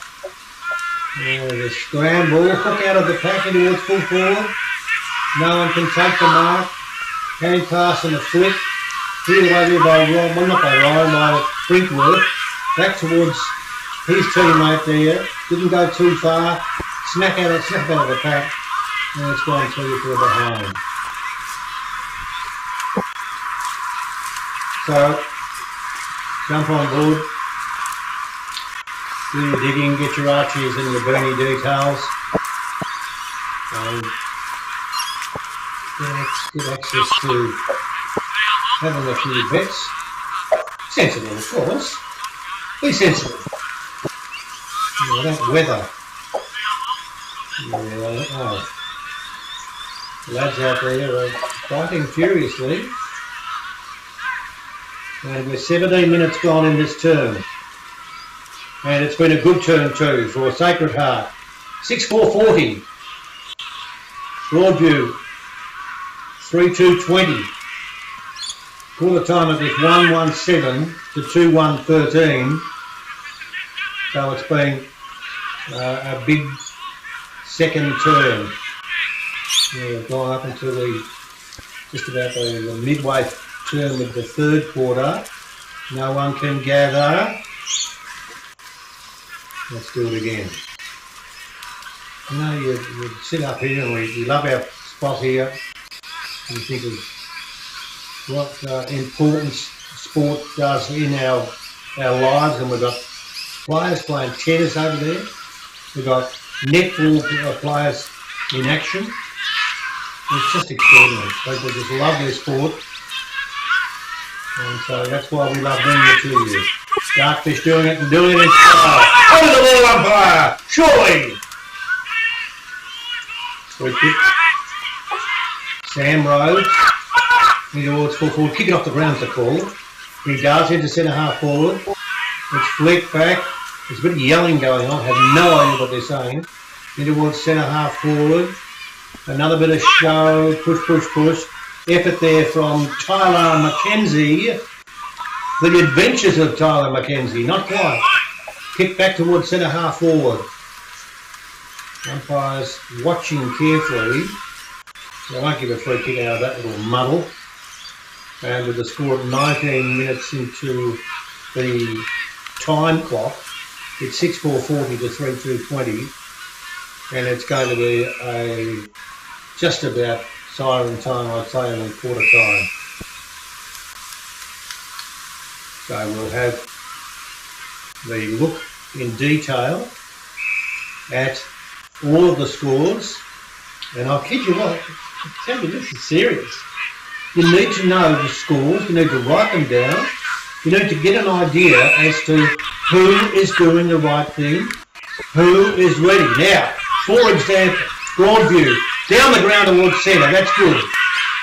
There's a scramble, hook out of the pack into towards full forward. No one can take the mark. Hand pass and a flick. Peeled over by Ryan, well not by Ryan, by Brinkworth. Back towards his teammate there. Didn't go too far. Snap out of the pack. And it's gone too far behind. So, jump on board. Do your digging, get your Archies and your Bernie details. get access to having a few bets. Sensible, of course. Be sensible. That weather. The lads out there are fighting furiously. And we're 17 minutes gone in this term. And it's been a good turn too for Sacred Heart. 6-4-40. Broadview 3-2-20. Quarter time it was 1-1-7 to 2-1-13. So it's been a big second term. We've gone up until just about the midway term of the third quarter. No one can gather. Let's do it again. You know, you sit up here and we love our spot here. We think of what importance sport does in our lives, and we've got players playing tennis over there. We've got netball players in action. It's just extraordinary. People just love their sport. And so that's why we love bringing it to you. Darkfish doing it and doing it in style. Over the ball umpire! Surely! Free kick. Sam Rhodes. He towards full forward. Kick it off the ground's the call. He does into centre half forward. It's flicked back. There's a bit of yelling going on. I have no idea what they're saying. In towards centre half forward. Another bit of show. Push, push, push. Effort there from Tyler McKenzie. The adventures of Tyler McKenzie. Not quite. Kick back towards centre half forward. Umpires watching carefully. They won't give a free kick out of that little muddle. And with the score at 19 minutes into the time clock, it's 6-4-40 to 3-2-20. And it's going to be a just about siren time, I'd say, in quarter time. So we'll have the look in detail at all of the scores. And I'll kid you what, I tell you, this is serious. You need to know the scores, you need to write them down, you need to get an idea as to who is doing the right thing, who is ready. Now, for example, Broadview, down the ground towards centre, that's good.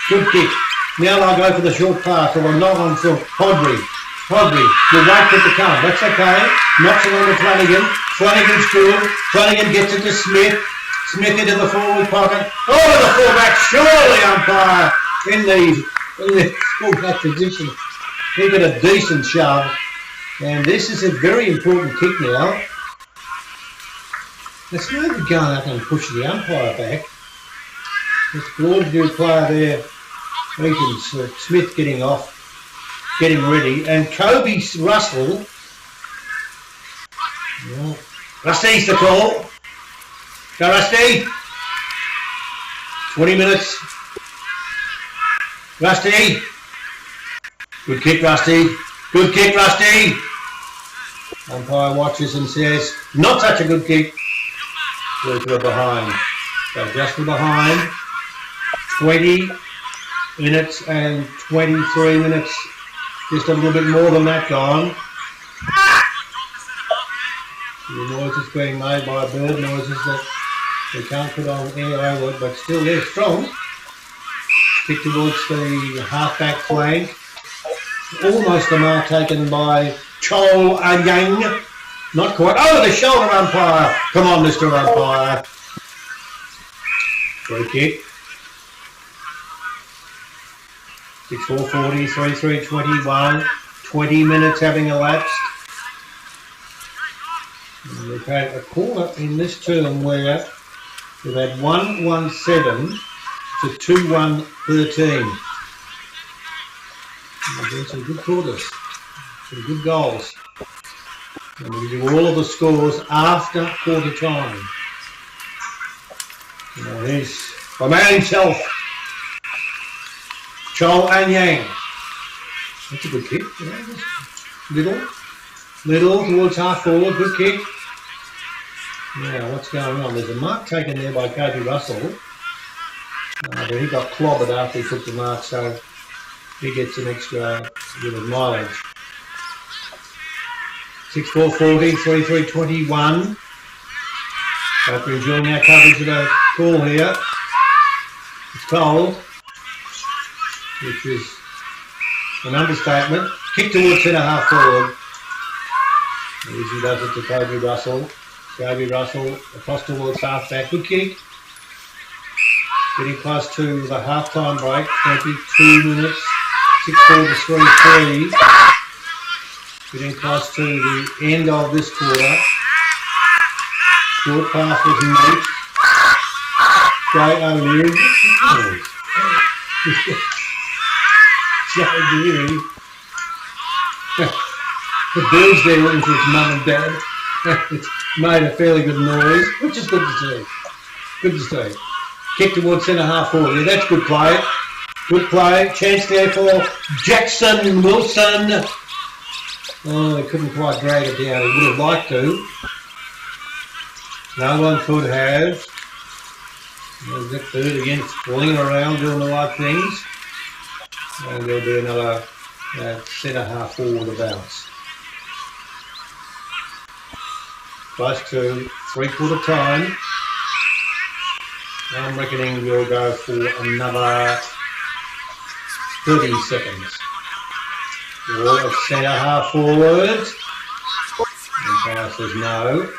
Good kick. Now they'll go for the short pass, or a knock on from Hodbury. Hodbury will wait for it to come, that's okay. Knocks it on to Flanagan. Flanagan's good. Flanagan gets it to Smith. Smith into the forward pocket. Over the fullback, surely umpire in the fullback position. He got a decent shove. And this is a very important kick now. It's no good going up and pushing the umpire back. This Broadview player there, Ethan Smith getting off, getting ready. And Kobe Russell, well, Rusty's the call. Go Rusty. 20 minutes. Rusty. Good kick, Rusty. Good kick, Rusty. Umpire watches and says, not such a good kick. Go to the behind. So just for behind. 20 minutes and 23 minutes. Just a little bit more than that gone. The noises being made by bird noises that we can't put on air over, but still they're strong. Kick towards the half-back flank. Almost a mark taken by Chol Anyang. Not quite. Over the shoulder, umpire. Come on, Mr. Umpire. Free kick. 6-4-40, 3-3-21. 20 minutes having elapsed. And we've had a corner in this term where we've had 1-1-7 to 2-1-13. There's been some good quarters, some good goals. And we do all of the scores after quarter time. Now here's my man himself, Chol Anyang. That's a good kick. Yeah, Little towards half forward, good kick. Now, what's going on? There's a mark taken there by Kobe Russell. But he got clobbered after he took the mark, so he gets an extra bit of mileage. 6-4-40, 3-3-21. Hope you're enjoying our coverage of the call here. It's cold, which is an understatement. Kick towards centre half forward. Easy does it to Kobe Russell. Kobe Russell across towards half back. Good kick. Getting close to the half-time break. 22 minutes. 6-4 to 3-3. Getting close to the end of this quarter. Short pass was neat. Jay O'Leary. Jay O'Leary. The bird's there looking for his mum and dad. It's made a fairly good noise, which is good to see. Good to see. Kick towards centre half forward. Yeah, that's good play. Good play. Chance there for Jackson Wilson. Oh, he couldn't quite drag it down. He would have liked to. No one could have. There's that bird again flinging around doing the right things. And there'll be another centre half forward to bounce. Close to 3/4 time. I'm reckoning we'll go for another 30 seconds. Wall at centre half forward. And pass says no.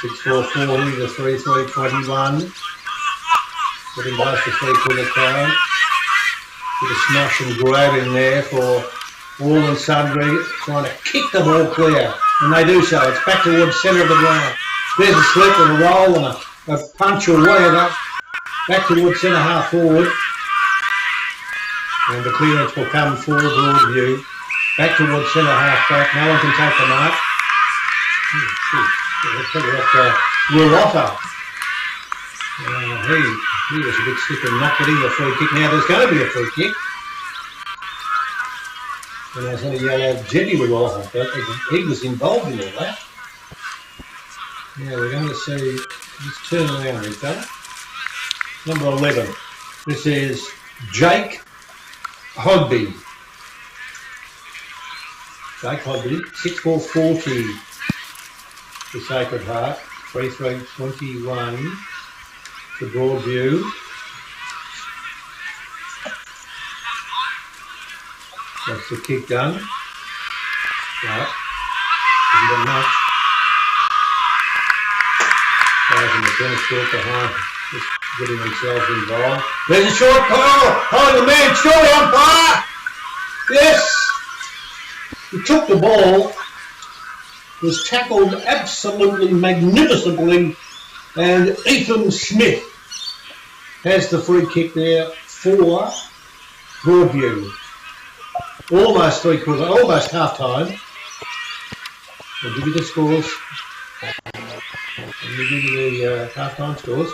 6-4-40 to 3-3-21. Getting close to 3/4 time. Bit of smash and grab in there for all and sundry, trying to kick the ball clear. And they do so. It's back towards centre of the ground. There's a slip and a roll and a punch or whatever. Back towards centre half forward. And the clearance will come for Broadview. Back towards centre half back. No one can take the mark. Rulotta. He was a bit stiff and knocked it in the free kick. Now there's going to be a free kick. And I was going to yell out Jenny Rulotta, but he was involved in all that. Now we're going to see, let's turn around with that. Number 11. This is Jake Hodby. Jake Hodby, 6-4-40 to Sacred Heart, 3-3-21 to Broadview. That's the kick done. Right. Hasn't done much. Guys in the tennis court behind, just getting themselves involved. There's a short call! Oh, the man, surely umpire! Yes! He took the ball, was tackled absolutely magnificently, and Ethan Smith has the free kick there for Broadview. Almost 3/4, almost half time. We'll give you the scores. We'll give you the half time scores.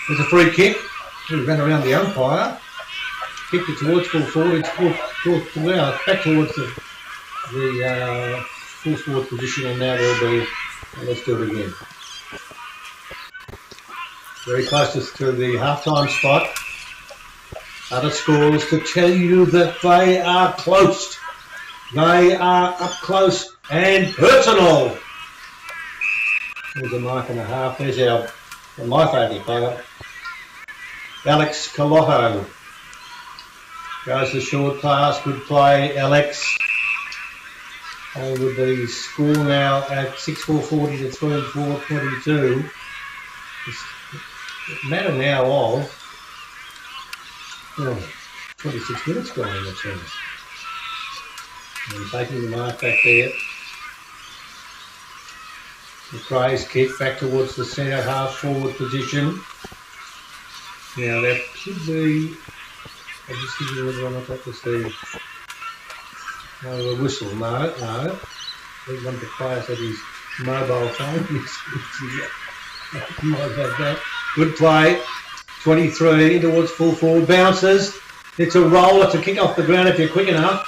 There's a free kick. He ran around the umpire. Kicked it towards full forward. It's back towards the full forward position, and now there'll be. Let's do it again. Very close to the half time spot. Other scores to tell you that they are close. They are up close and personal. There's a mark and a half. There's my favourite player, Alex Colotto. Goes the short pass. Good play, Alex. Over the score now at 6-4-40 to 3-4-22. It's a matter now of 26 minutes gone in the tennis. And taking the mark back there. The Craze kick back towards the centre half forward position. Now that should be, I'll just give you another one. I've got to see. No, the whistle. No. We want the player at his mobile phone. Might have that. Good play. 23 towards full forward, bounces. It's a roll, it's a kick off the ground if you're quick enough.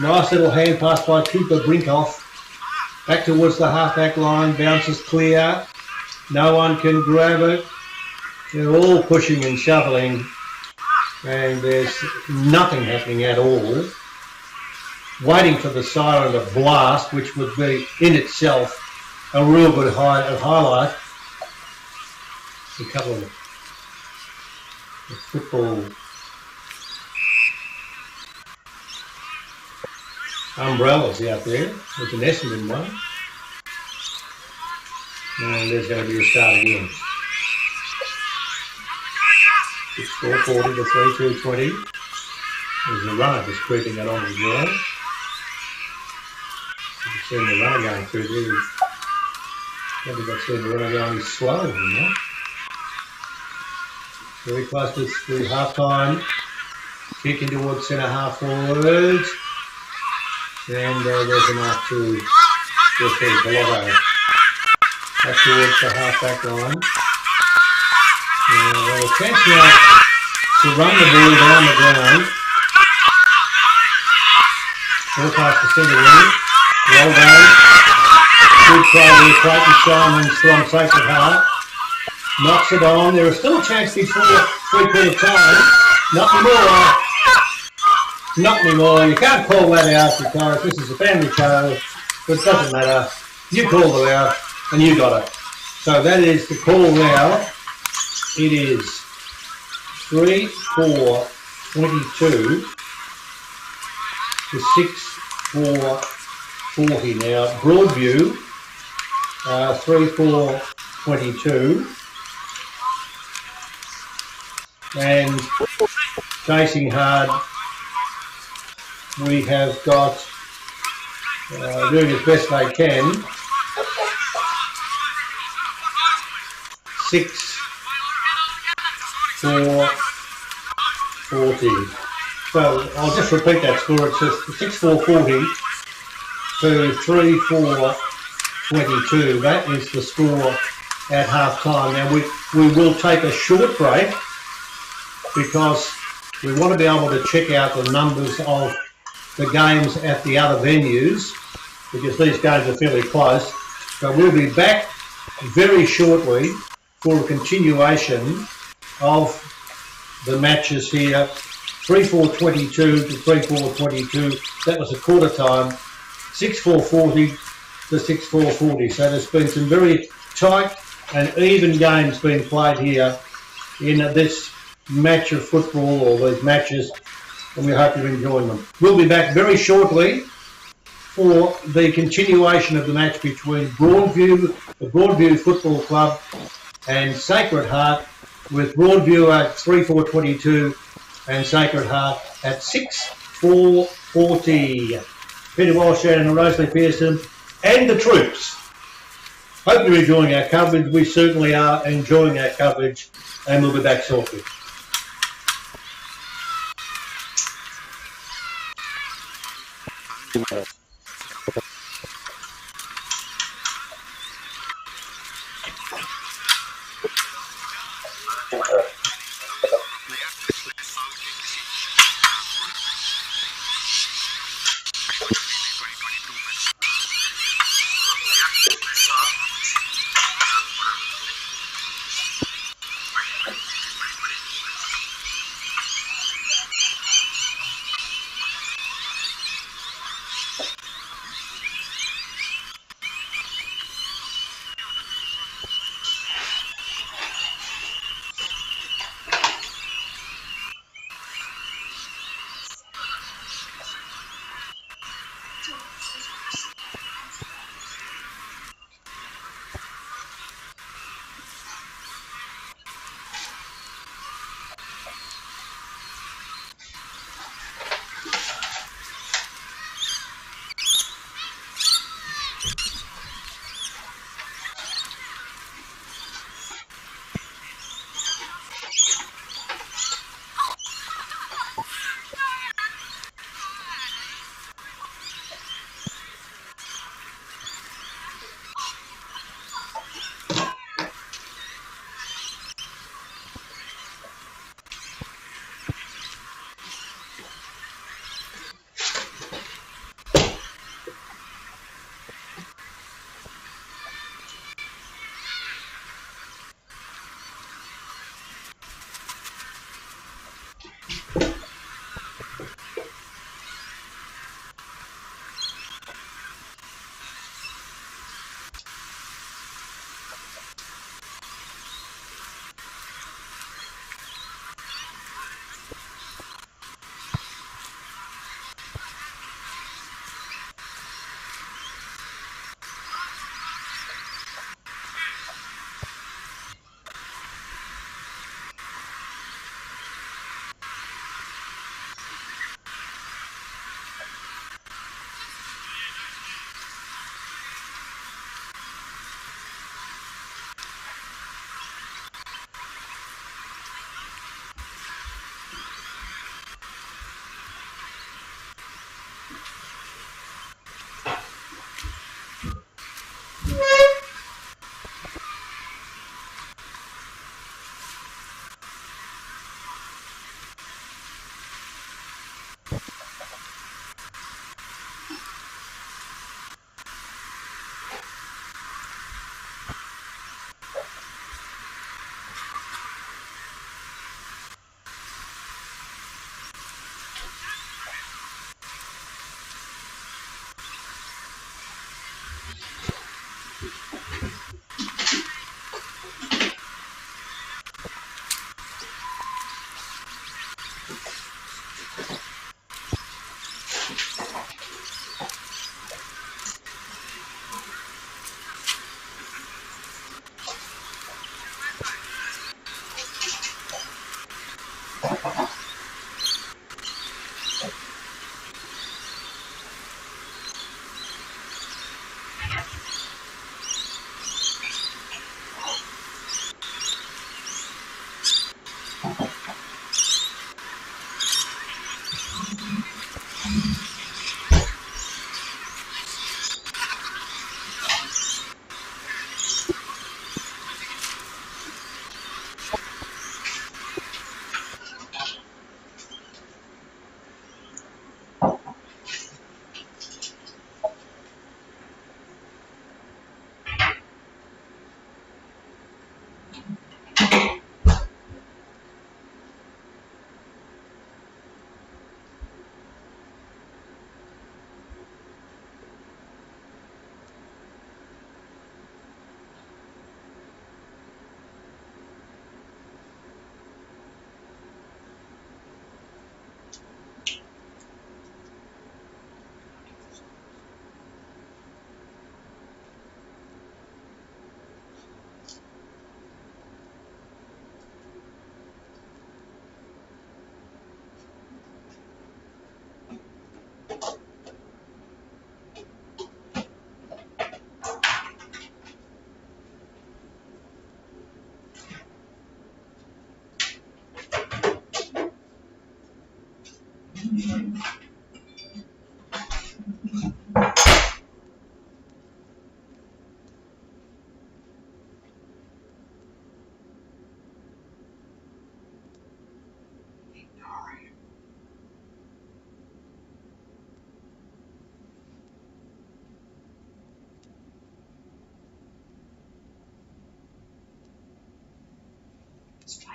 Nice little hand pass by Cooper Brinkoff. Back towards the half-back line, bounces clear. No one can grab it. They're all pushing and shuffling, and there's nothing happening at all. Waiting for the siren to blast, which would be in itself a real good highlight. A couple of football umbrellas out there with an Essendon one. And there's going to be a start again. It's 4:40 to 3:2:20. There's a runner just creeping that on the ground. You've seen the runner going through there. Maybe that's seen the runner going slow, you know. Very close to half time. Kicking towards centre half forwards. And there's enough to go through Belotto. Back towards the half back line. Well, a chance now to run the ball down the ground. Ball past the centre wing. Well done. Good try there, Clayton Simons from Sacred Heart. Knocks it on. There is still a chance before three-quarter time. Not anymore. Not anymore. You can't call that out because this is a family show. But it doesn't matter. You called it out and you got it. So that is the call now. It is 3-4-22 to 6-4-40 now. Broadview, 3-4-22. And chasing hard, we have got doing as best they can. 6-4-40. So I'll just repeat that score. It says 6-4-40 to 3-4-22. That is the score at half time. Now we will take a short break because we want to be able to check out the numbers of the games at the other venues because these games are fairly close. So we'll be back very shortly for a continuation of the matches here. 3-4-22 to 3-4-22. That was a quarter time. 6-4-40 to 6-4-40. So there's been some very tight and even games being played here in this match of football, or these matches, and we hope you're enjoying them. We'll be back very shortly for the continuation of the match between Broadview, the Broadview Football Club, and Sacred Heart, with Broadview at 3-4-22 and Sacred Heart at 6-4-40. Peter Walsh and Rosalie Pearson and the troops. Hope you're enjoying our coverage. We certainly are enjoying our coverage, and we'll be back shortly.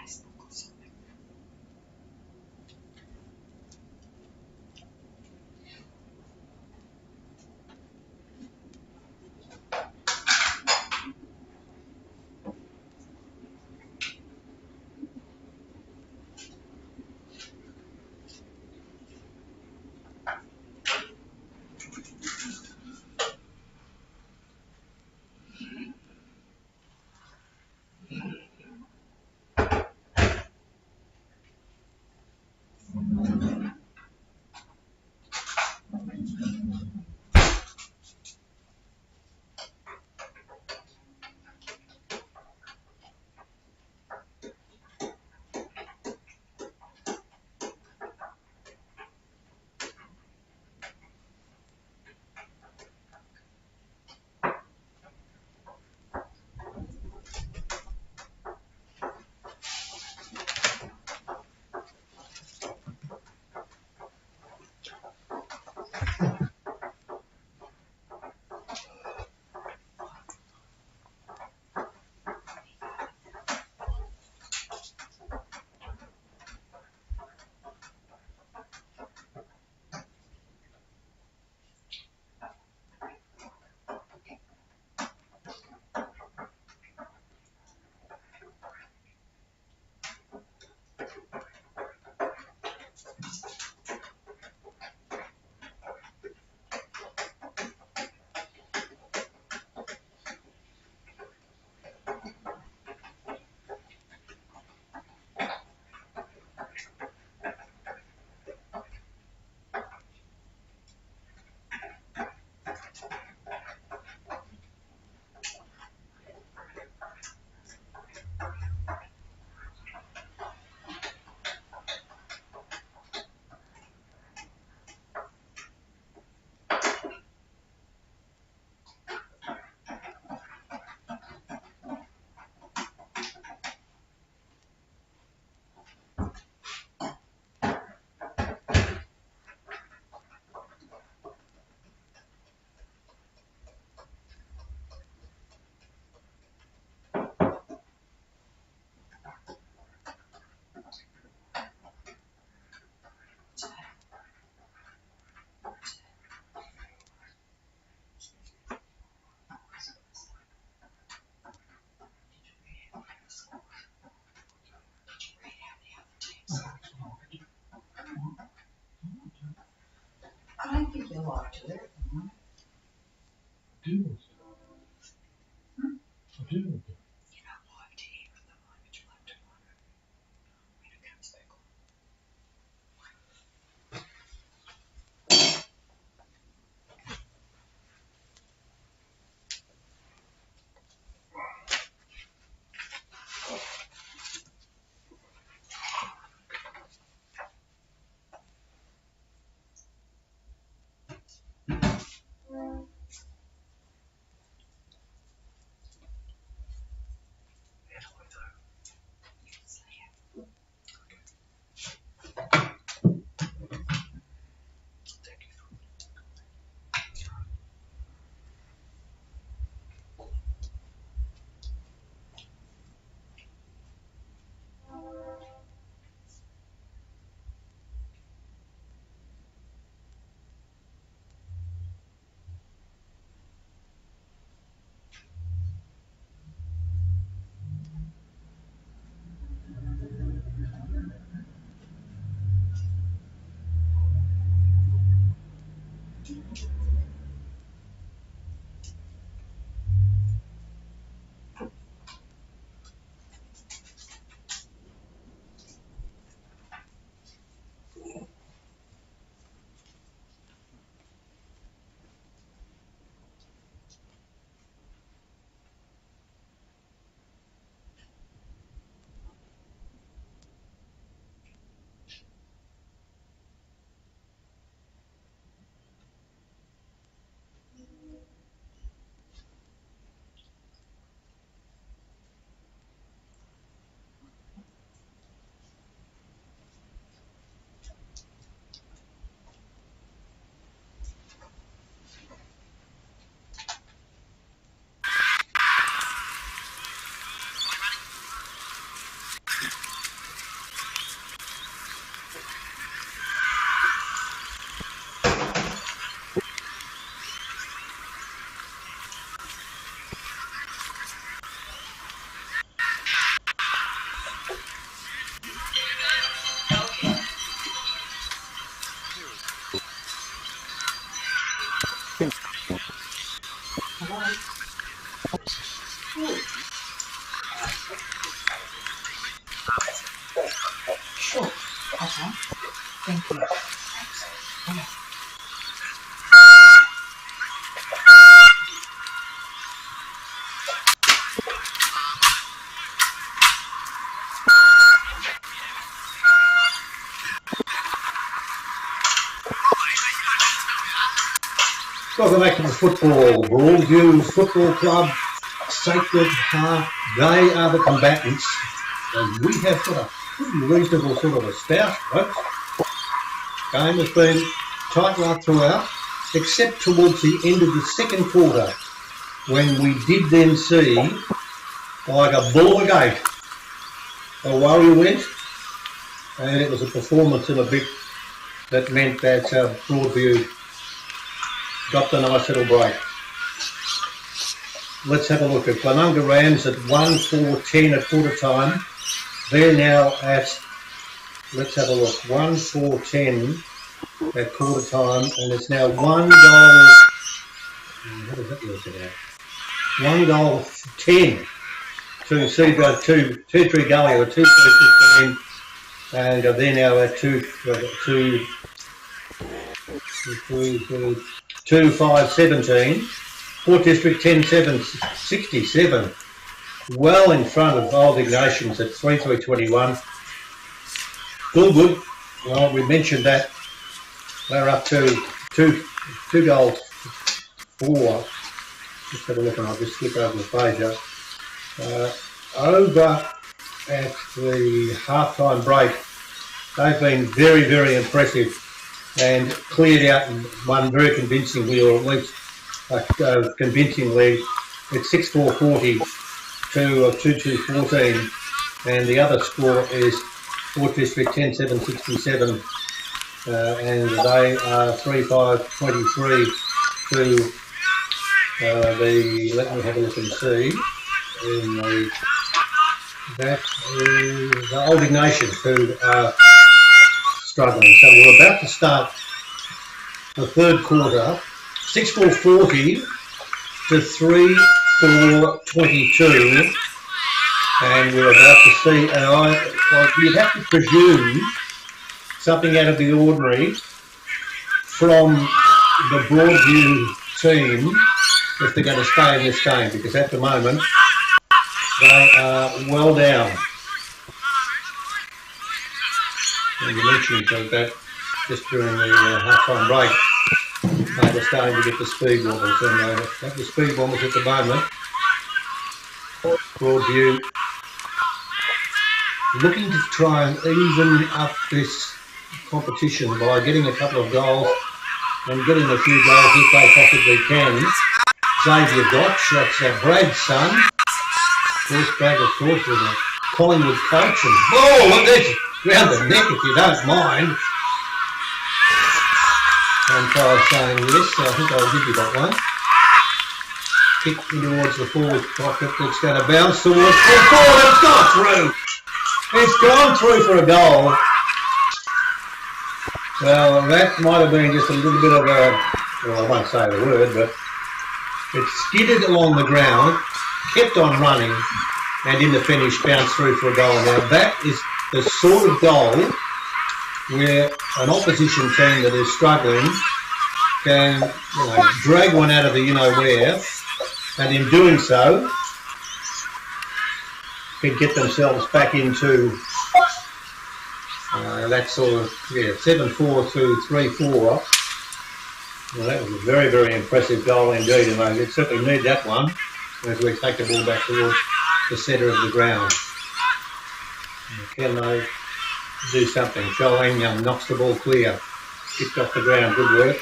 Facebook or something. I don't think you'll like to it. I do. I do. You don't like to hear at the moment, you'll have to like it when it comes back on. Sure. Okay. Thank you. Okay. Welcome back to the football. Broadview Football Club, Sacred Heart, they are the combatants. And we have got a pretty reasonable sort of a stout, folks. Game has been tight right throughout, except towards the end of the second quarter, when we did then see, like a bull of a gate, away we went, and it was a performance in a bit that meant that Broadview got the nice little break. Let's have a look at Glenunga Rams at 1-4-10 at quarter time. They're now at, let's have a look, 1-4-10 at quarter time, and it's now 1 goal. How does that work it out? 1 goal 10 to Seabird 2-3 Gully or 2-3-15, and they're now at 2-5-17. Port District 10-7-67. Well in front of Old Ignatians at 3-3-21. Goulwood, well, we mentioned that they're up to two goals 4. Let's have a look, and I'll just flip over the page up. Over at the half-time break, they've been very, very impressive and cleared out and won very convincingly, or at least convincingly, at 6-4-40 to 2-2-14, and the other score is Port District 10-7-67, and they are 3-5-23 to let me have a look and see, that is the Old Ignatians, who are struggling. So we're about to start the third quarter, 6-4-40 to 3-4-22, and we're about to see, and you'd have to presume something out of the ordinary from the Broadview team if they're going to stay in this game, because at the moment they are well down. And you mentioned that just during the half-time break, they were starting to get the speed wobbles, and at the speed wobbles at the moment. Broadview looking to try and even up this competition by getting a couple of goals and getting a few goals if they possibly can. Xavier Gotch, that's Brad's son. Of course, Brad, of course, is a Collingwood coach. And look at this, round the neck if you don't mind. And Kyle's saying yes, so I think I'll give you that one. Kick towards the forward pocket, it's going to bounce towards the forward, it's gone through! It's gone through for a goal. Well, that might have been just a little bit of a, well, I won't say the word, but it skidded along the ground, kept on running, and in the finish bounced through for a goal. Now that is the sort of goal where an opposition team that is struggling can drag one out of the you-know-where, and in doing so can get themselves back into that sort of 7-4 to 3-4. Well, that was a very, very impressive goal indeed, and they certainly need that one as we take the ball back towards the centre of the ground. Can they do something? Joel Young knocks the ball clear, kicked off the ground, good work.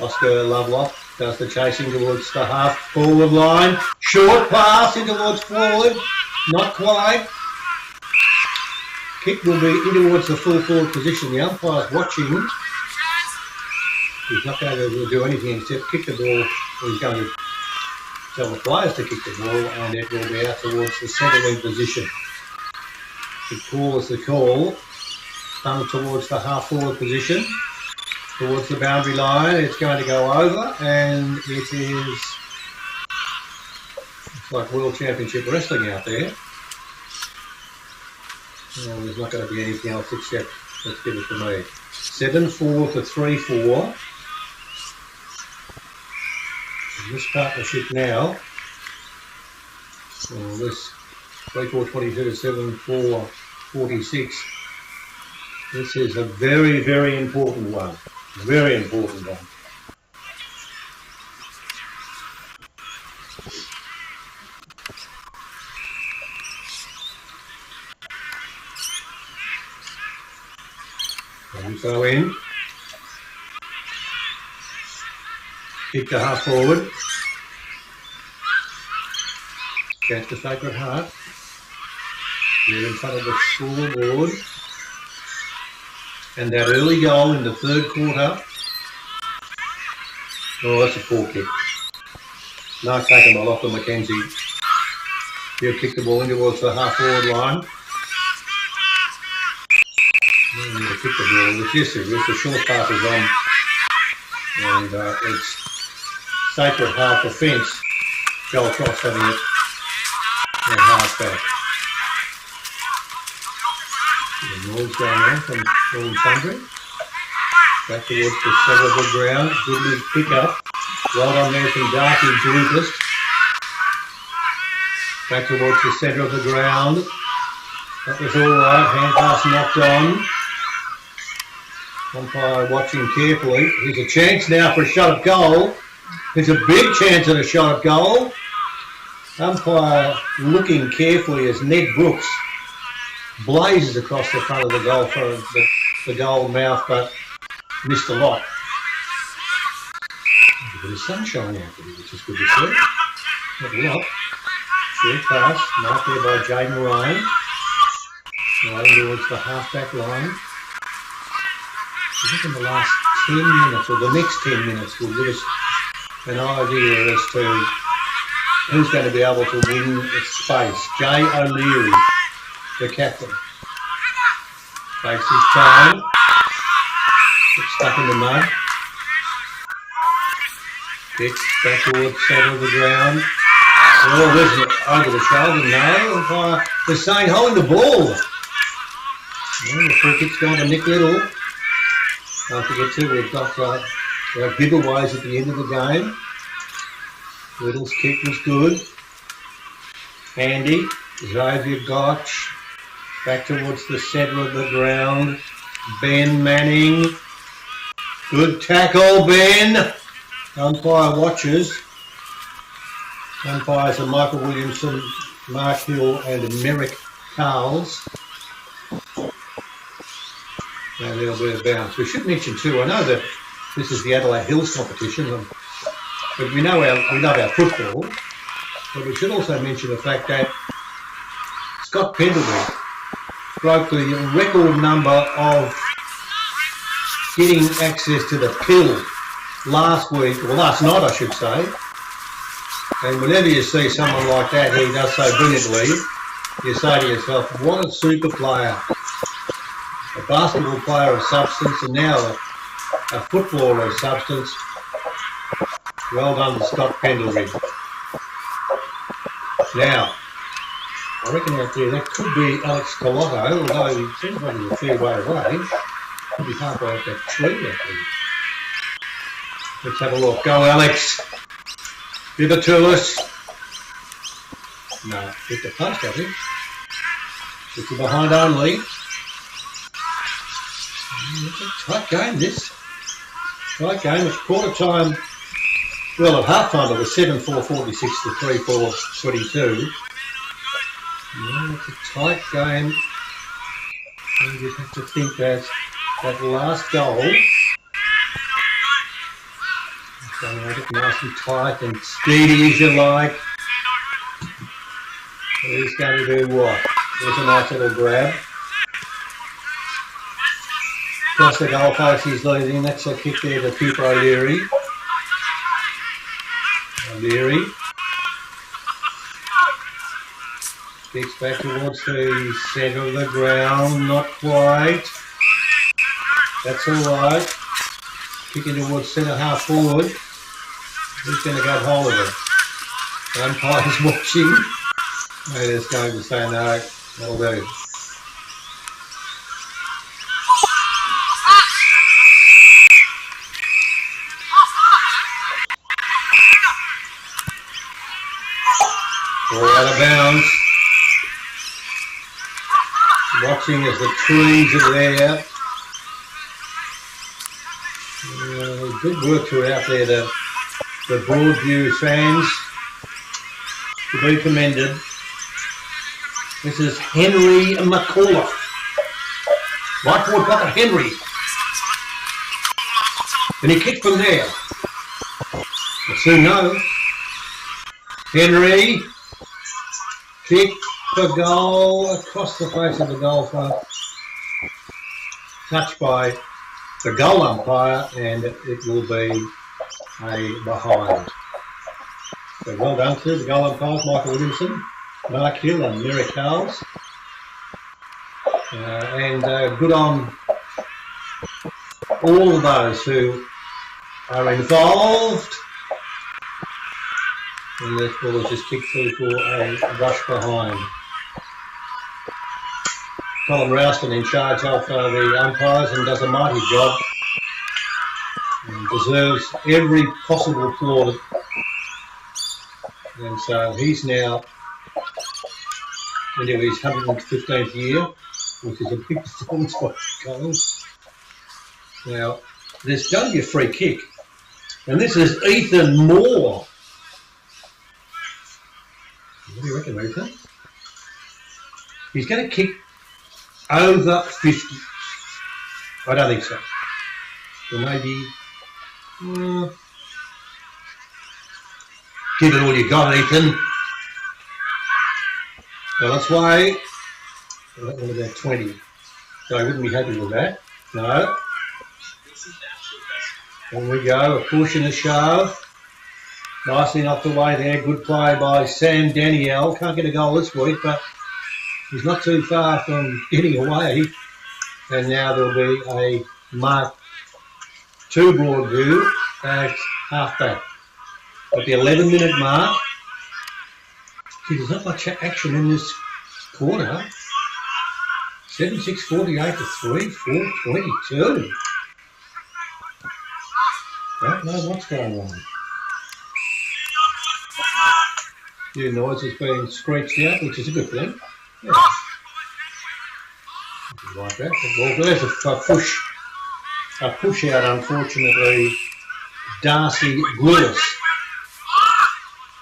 Oscar Lovelock does the chasing towards the half forward line, short pass in towards forward, not quite. Kick will be in towards the full forward position. The umpire's watching. He's not going to do anything except kick the ball. He's going to tell the players to kick the ball, and it will be out towards the centre wing position. The call is the call. Come towards the half forward position, towards the boundary line. It's going to go over, and it is like World Championship Wrestling out there. Well, there's not going to be anything else except, let's give it to me, 7-4 to 3-4. And this partnership now, well, this 3-4-22 to 7-4-46, this is a very, very important one. Very important one. And go in. Kick the half forward. Catch the Sacred Heart. We're in front of the scoreboard. And that early goal in the third quarter. Oh, that's a poor kick. Not taken by Lachlan McKenzie. He'll kick the ball in towards the half forward line. He'll kick the ball. It's just the short pass is on. And it's Sacred Heart defence. Joel Cross having it and half back. The noise going on from all sundry. Back towards the centre of the ground. Good little pick up. Right on there from Darky Lucas. Back towards the centre of the ground. That was all right. Hand pass knocked on. Umpire watching carefully. There's a chance now for a shot at goal. There's a big chance at a shot at goal. Umpire looking carefully as Ned Brooks blazes across the front of the goal for the goal mouth, but missed a lot. A bit of sunshine out there, which is good to see. Not a lot. Short pass, marked there by Jaden Ryan. Right towards the half-back line. I think in the last 10 minutes, or the next 10 minutes, will give us an idea as to who's going to be able to win space. Jay O'Leary, the captain. Takes his time. Gets stuck in the mud. Gets back towards the centre of the ground. Oh, there's it over the shoulder. No, they're saying hold the ball. Well, the free kick's gone to Nick Little. Don't forget too, we've got our giveaways at the end of the game. Little's kick was good. Andy, Xavier Gotch, back towards the centre of the ground. Ben Manning. Good tackle, Ben. Umpire watches. Umpires are Michael Williamson, Mark Hill and Merrick Carls. And there'll be a bounce. We should mention too, I know that this is the Adelaide Hills competition, but we know our football, but we should also mention the fact that Scott Pendlebury broke the record number of getting access to the pill last week, or last night I should say. And whenever you see someone like that who does so brilliantly, you say to yourself, what a super player. A basketball player of substance and now a footballer of substance. Well done to Scott Pendlebury. Now, I reckon out there that could be Alex Colotto, although he seems like he's a fair way away. Could be halfway up that tree out there. Let's have a look. Go Alex. Give it to us. No, hit the post, I think. It's behind only. It's a tight game, this. Tight game. It's quarter time. Well, at half time it was 7-4-46 to 3-4-22. Yeah, it's a tight game. And you have to think that last goal is going to make it nice and tight and speedy as you like. He's going to do what? There's a nice little grab. Across the goal post he's leading. That's a kick there to Cooper O'Leary. O'Leary. Kicks back towards the centre of the ground. Not quite. That's all right. Kicking towards centre half forward. Who's going to get hold of it? Umpire's watching. They're just going to say no, that'll do. All out of bounds. Watching as the trees are there. Good work throughout there, the Broadview fans, to be commended. This is Henry McAuliffe. Whiteboard pocket Henry. And he kicked from there. We'll soon know. Henry kicked for goal across the face of the goal front. Touched by the goal umpire, and it will be a behind. So well done to the goal umpires, Michael Williamson, Mark Hill and Mary Carls. And good on all of those who are involved. And this ball is just kicked through for a rush behind. Colin Rouston in charge of the umpires and does a mighty job and deserves every possible applaud. And so he's now into his 115th year, which is a big performance by Colin. Now, there's going to be a free kick, and this is Ethan Moore. What do you reckon, Ethan? He's going to kick over 50. I don't think so. Or maybe... give it all you got, Ethan. Well, that's why... What about 20? So I wouldn't be happy with that. No. On we go. A push and a shove. Nicely knocked away there. Good play by Sam Danielle. Can't get a goal this week, but he's not too far from getting away. And now there'll be a mark to Broadview at halfback. At the 11-minute mark. See, there's not much action in this quarter. 7-6-48 to 3-4-22. Don't know what's going on. New noise is being screeched out, which is a good thing. Yeah. Like that. Well, there's a push out, unfortunately. Darcy Lewis.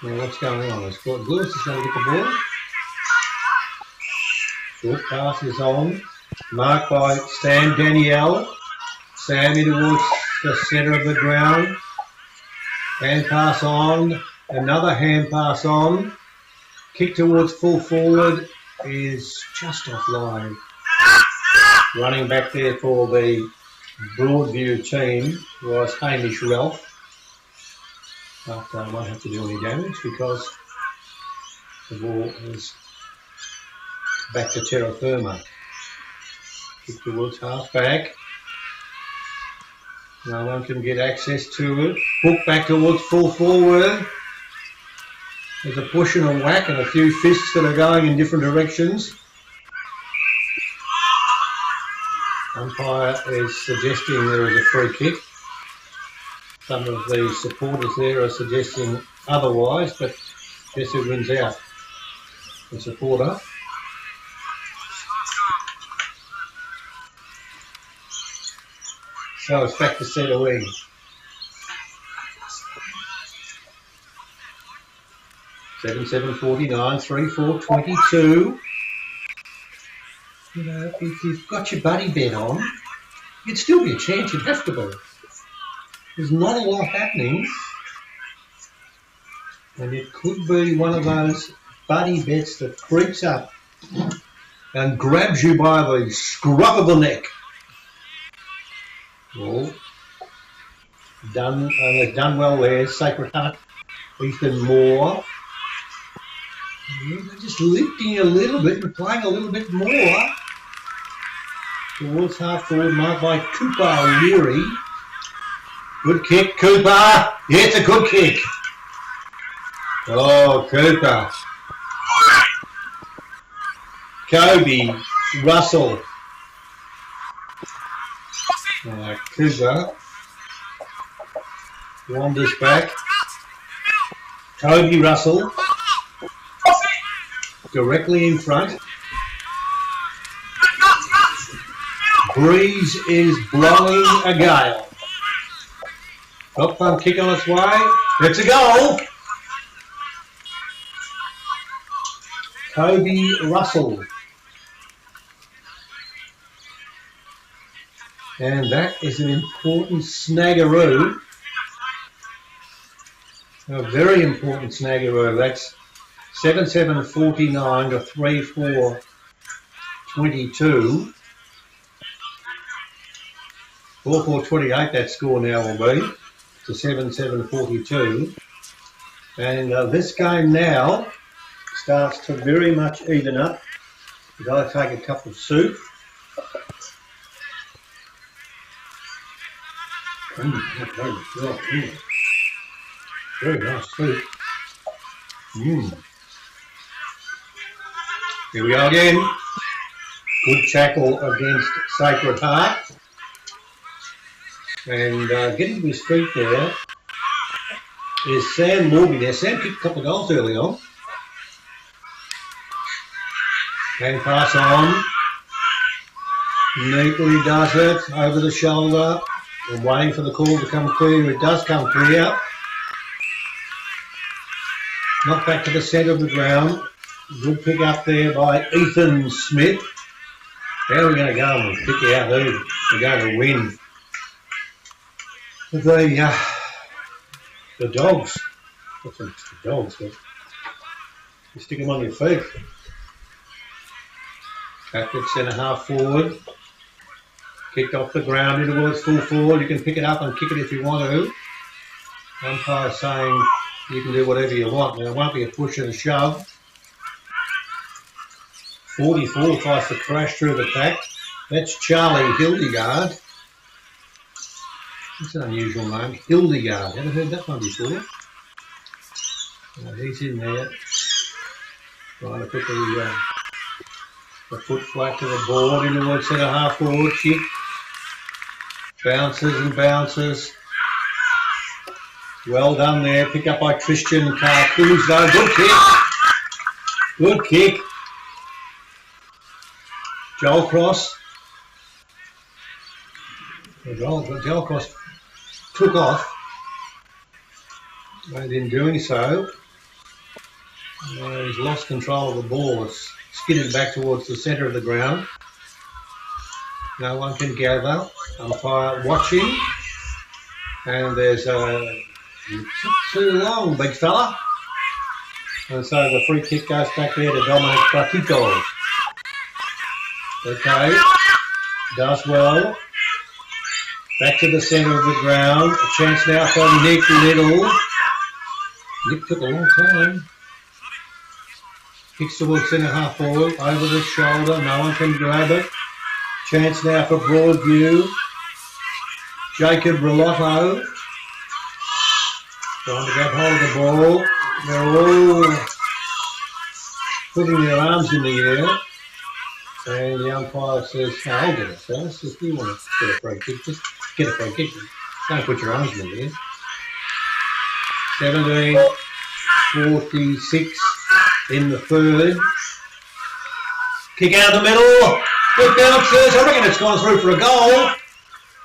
Now what's going on? Lewis is going to get the ball. Short pass is on. Marked by Sam Danielle. Sammy towards the centre of the ground. Hand pass on. Another hand pass on. Kick towards full forward is just offline. Running back there for the Broadview team was Hamish Ralph. But won't have to do any damage because the ball is back to terra firma. Kick towards half back. No one can get access to it. Hook back towards full forward. There's a push and a whack and a few fists that are going in different directions. Umpire is suggesting there is a free kick. Some of the supporters there are suggesting otherwise, but guess who wins out? The supporter. So it's back to centre wing. (7-7-49) 3-4-22. You know, if you've got your buddy bet on, it'd still be a chance. You'd have to be. There's not a lot happening, and it could be one of those buddy bets that creeps up and grabs you by the scruff of the neck. Well, they've done well there. Sacred Heart, Ethan Moore. They're just lifting a little bit and playing a little bit more. Towards half forward, marked by Cooper O'Leary. Good kick, Cooper. Yeah, it's a good kick. Oh, Cooper. Kobe Russell. Cooper wanders back. Kobe Russell directly in front. Breeze is blowing a gale. Top pump kick on its way. It's a goal. Kobe Russell. And that is an important snaggeroo. A very important snaggeroo. That's 7-7-49 to 3-4-22. 4-4-28 that score now will be to 7-7-42. And this game now starts to very much even up. You've got to take a cup of soup. Very nice soup. Here we go again. Good tackle against Sacred Heart. And getting to his feet there is Sam Morby there. Sam kicked a couple of goals early on. And pass on. Neatly does it over the shoulder. We're waiting for the call to come clear. It does come clear. Knocked back to the centre of the ground. Good pick up there by Ethan Smith. How are we going to go and pick out who we're going to win? The Dogs. What's the Dogs? But you stick them on your feet. Back at centre half forward. Kicked off the ground in towards full forward. You can pick it up and kick it if you want to. Umpire saying you can do whatever you want. Now, it won't be a push and a shove. 44 tries to crash through the pack. That's Charlie Hildegard. That's an unusual name. Hildegard. Haven't heard that one before. He's in there. Trying to put the foot flat to the board in towards centre half forward. Kick. Bounces and bounces. Well done there. Pick up by Christian Carcuso. Good kick. Good kick. Joel Cross. Joel Cross took off. And in doing so, he's lost control of the ball. It's skidded back towards the centre of the ground. No one can gather. Umpire watching. And there's you took too long, big fella. And so the free kick goes back there to Dominic Platito. Okay. Does well. Back to the centre of the ground. A chance now for Nick Little. Nick took a long time. Kicks towards centre half forward. Over the shoulder. No one can grab it. Chance now for Broadview. Jacob Relotto. Trying to grab hold of the ball. They're all putting their arms in the air. And the umpire says, no, I'll get it, fellas. If you want to get a free kick, just get a free kick. Don't put your arms in the air. 17-46 in the third. Kick out of the middle. It bounces. I reckon it's gone through for a goal.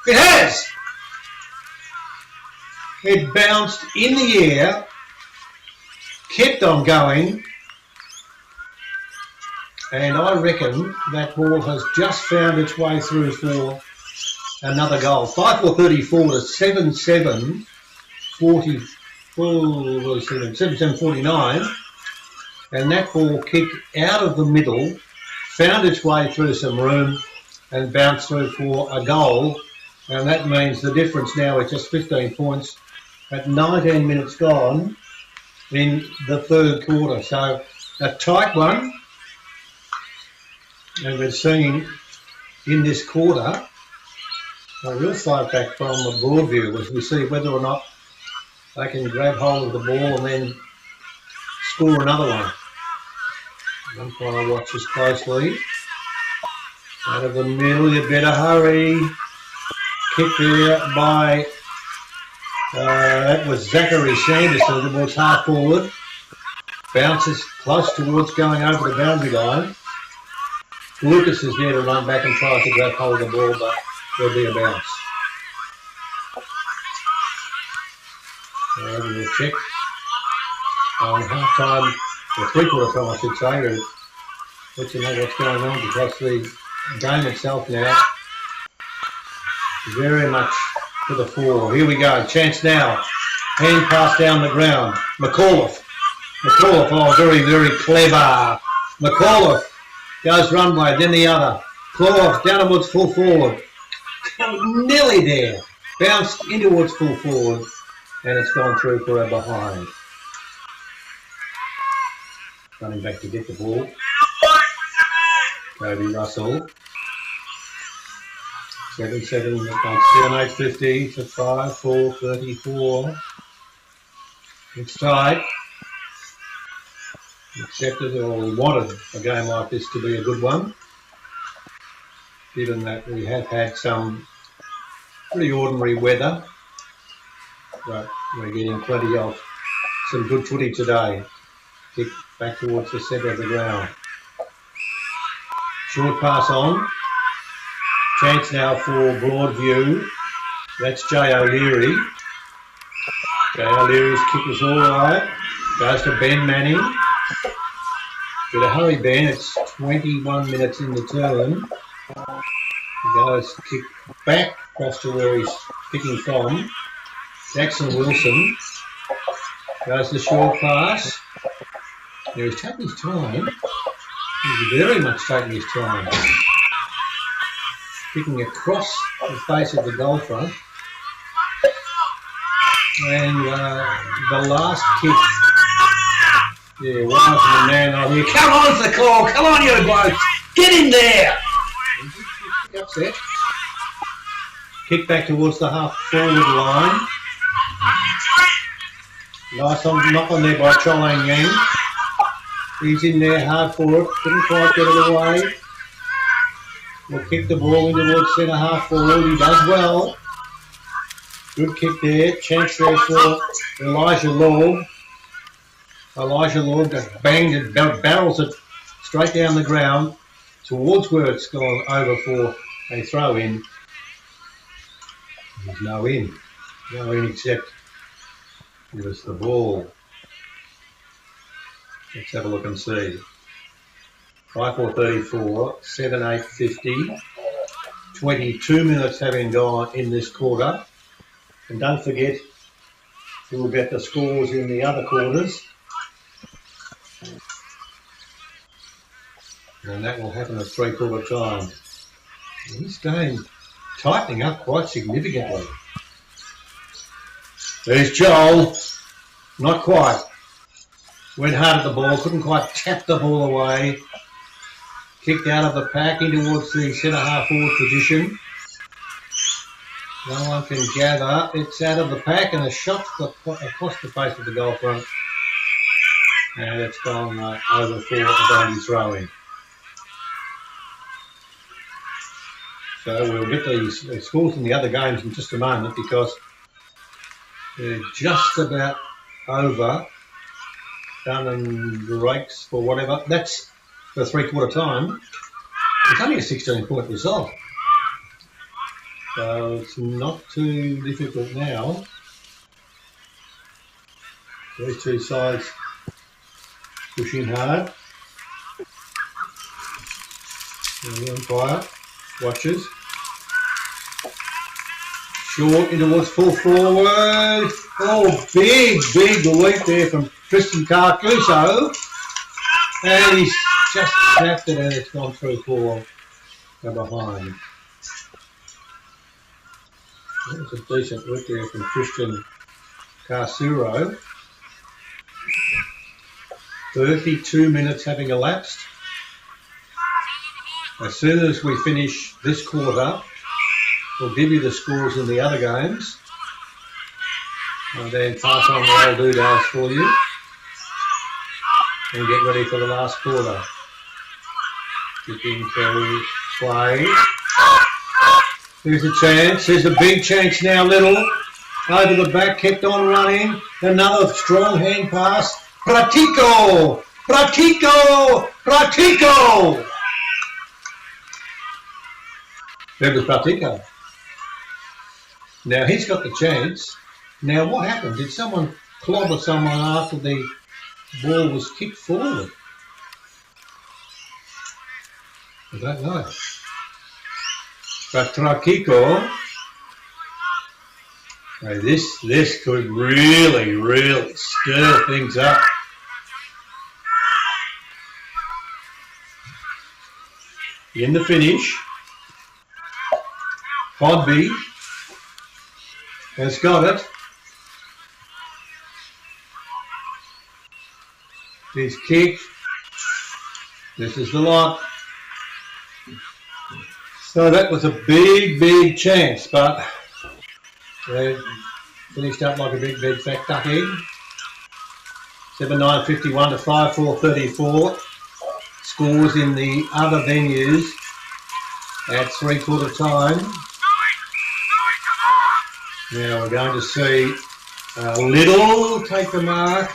It has. It bounced in the air, kept on going, and I reckon that ball has just found its way through for another goal. 5-4-34 to 7-7-49, and that ball kicked out of the middle, found its way through some room, and bounced through for a goal, and that means the difference now is just 15 points. At 19 minutes gone in the third quarter. So a tight one. And we're seeing in this quarter a real fight back from the Broadview as we see whether or not they can grab hold of the ball and then score another one. Umpire watches closely. Out of the middle, you better hurry. Kick there by, that was Zachary Sanderson towards half forward. Bounces close towards going over the boundary line. Lucas is there to run back and try to grab hold of the ball, but there'll be a bounce. We'll check on half time, or 3/4 time I should say, to let you know what's going on, because the game itself now very much to the fore. Here we go, chance now. Hand pass down the ground. McAuliffe, oh, very, very clever. McAuliffe goes runway, then the other. Claw down towards full forward. Nearly there. Bounced in towards full forward, and it's gone through for a behind. Running back to get the ball. Cody Russell. 7-7, 7-8-50 to 5-4-34. It's tied. Accepted, or we wanted a game like this to be a good one, given that we have had some pretty ordinary weather, but we're getting plenty of some good footy today. Kick back towards the centre of the ground. Short pass on. Chance now for Broadview. That's Jay O'Leary. Jay O'Leary's kick is all right. Goes to Ben Manning. Better hurry, Ben. It's 21 minutes in the term. He goes kick back across to where he's kicking from. Jackson Wilson goes the short pass. Now he's taking his time. He's very much taking his time. Kicking across the face of the goal front. And the last kick. Yeah, one of the man on here. Come on, it's the call. Come on, you blokes. Get in there. Upset. Kick back towards the half forward line. Nice knock on there by Cholang Yang. He's in there hard for it. Couldn't quite get it away. We'll kick the ball in towards centre half forward. He does well. Good kick there. Chance there for Elijah Lord. Elijah Lord just banged it, barrels it straight down the ground towards where it's gone over for a throw in. There's no in. No in except give us the ball. Let's have a look and see. 5-4-34, 7-8-50. 22 minutes having gone in this quarter. And don't forget, we'll get the scores in the other quarters. And that will happen at 3/4 time. And this game tightening up quite significantly. There's Joel. Not quite. Went hard at the ball, couldn't quite tap the ball away. Kicked out of the pack in towards the centre half forward position. No one can gather. It's out of the pack and a shot across the face of the goal front. And it's gone over for a boundary throw in. So we'll get the scores in the other games in just a moment, because they're just about over. Done and breaks for whatever. That's the 3/4 time. It's only a 16-point result. So it's not too difficult now. These two sides pushing hard. And the umpire watches. Short in towards full forward. Oh, big leap there from Tristan Carcuso. And he's just snapped it and it's gone through for the behind. That was a decent work there from Tristan Carcuso. 32 minutes having elapsed. As soon as we finish this quarter, we'll give you the scores in the other games and then pass on the old doodles for you. and get ready for the last quarter. Kicking to play. Here's a chance. There's a big chance now, Little. Over the back, kept on running. Another strong hand pass. Pratico! Pratico! Pratico! There was Pratico. Now he's got the chance. Now what happened? Did someone clobber someone after the ball was kicked forward? I don't know. But Pratico, this could really stir things up. In the finish, Podby has got it. His kick. This is the lot. So that was a big chance, but they finished up like a big fat duck egg. 7-9-51 to 5-4-34. Scores in the other venues at 3/4 time. Now we're going to see Little take the mark.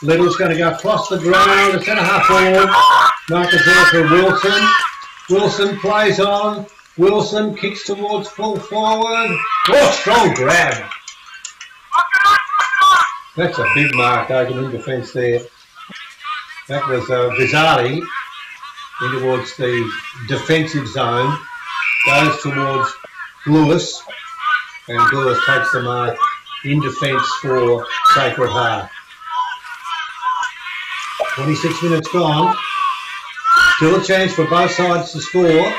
Little's going to go across the ground, the centre half forward. Mark is there for Wilson. Wilson plays on. Wilson kicks towards full forward. Oh, strong grab. That's a big mark taken in defence there. That was Vizzardi in towards the defensive zone. Goes towards Lewis. And Lewis takes the mark in defence for Sacred Heart. 26 minutes gone. Still a chance for both sides to score.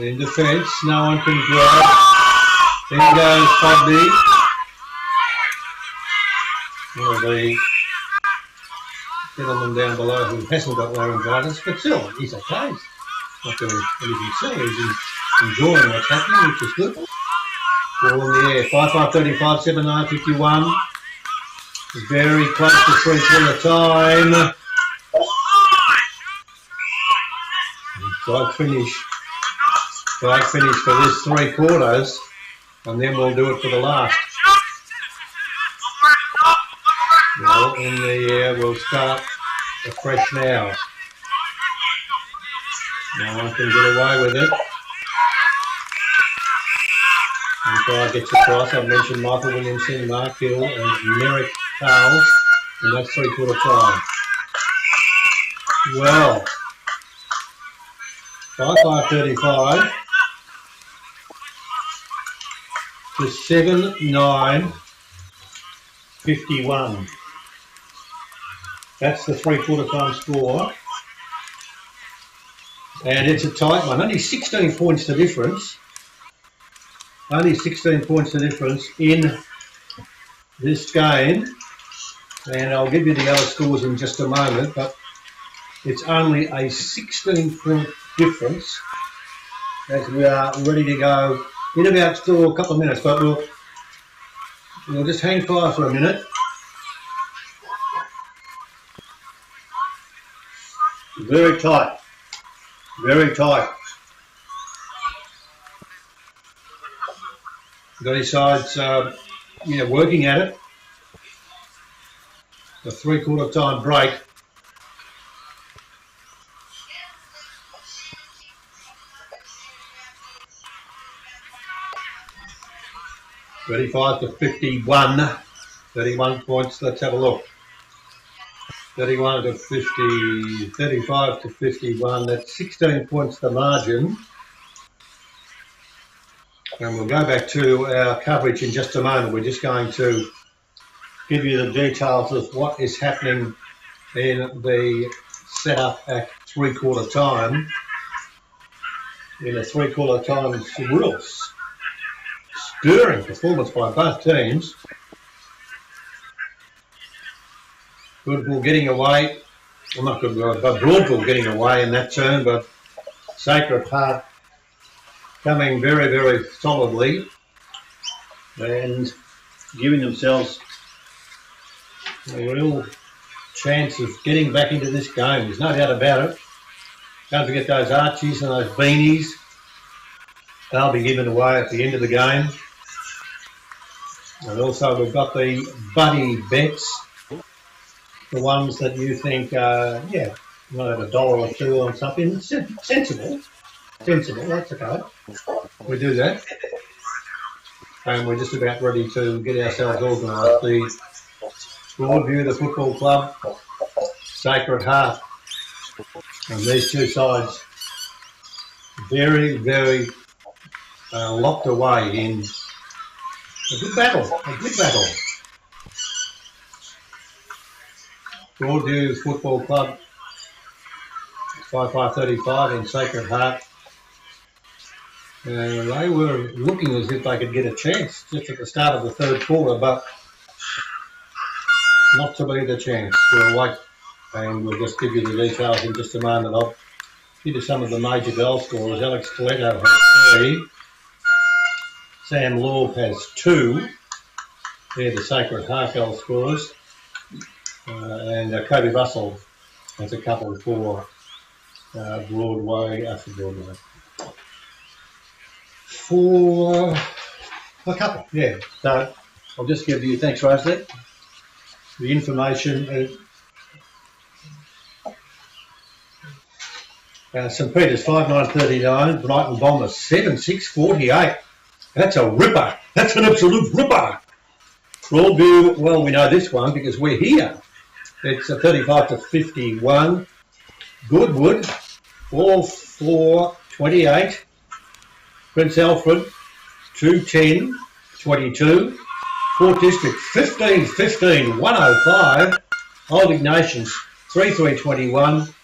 In defence, no one can grab. Then goes Podby. One of the gentleman down below who hasn't got laryngitis, but still, he's okay. He's not doing anything silly. He's enjoying what's happening, which is good. Ball in the air. 5-5-35, 7-9-51. Very close to 3/4 time. Strike finish. Strike finish for this 3/4, and then we'll do it for the last. Well, in the air, we'll start afresh now. No one can get away with it. And try gets across. I've mentioned Michael Williamson, Mark Hill, and Merrick Charles, and that's 3/4 time. Well, 5-5-35 to 7-9-51. That's the 3/4 time score. And it's a tight one. Only 16 points the difference. Only 16 points the difference in this game. And I'll give you the other scores in just a moment, but it's only a 16-point difference as we are ready to go in about still a couple of minutes, but we'll just hang fire for a minute. Very tight. Very tight. Both sides working at it. The 3/4 time break. (35 to 51). 31 points. Let's have a look. 31 to 50, 35 to 51. That's 16 points the margin. And we'll go back to our coverage in just a moment. We're just going to give you the details of what is happening in the setup at 3/4 time. In a 3/4 time, it's a real stirring performance by both teams. Goodwill getting away, well not Goodwill, but Broadview getting away in that turn, but Sacred Heart coming very, very solidly and giving themselves a real chance of getting back into this game. There's no doubt about it. Don't forget those Archies and those beanies. They'll be given away at the end of the game. And also we've got the buddy bets. The ones that you think, yeah, might have $1 or $2 on something. Sensible, that's okay. We do that. And we're just about ready to get ourselves organised. The Broadview, the football club, Sacred Heart. And these two sides very, very locked away in a good battle, Broadview Football Club, 5535 in Sacred Heart. They were looking as if they could get a chance just at the start of the third quarter, but not to be the chance. We'll wait and we'll just give you the details in just a moment. I'll give you some of the major goal scorers. Alex Coletto has 3. Sam Law has 2. They're the Sacred Heart goal scorers. And Kobe Russell has a couple for Broadway. For a couple, yeah. So I'll just give you, thanks Rosalie, the information. St Peter's 5939, Brighton Bombers 7648. That's a ripper. That's an absolute ripper. Broadview, well, we know this one because we're here. It's a 35-51. Goodwood, all for 28. Prince Alfred, 210-22. Port District, 15-15, 105. Old Ignatius, 3-3-21.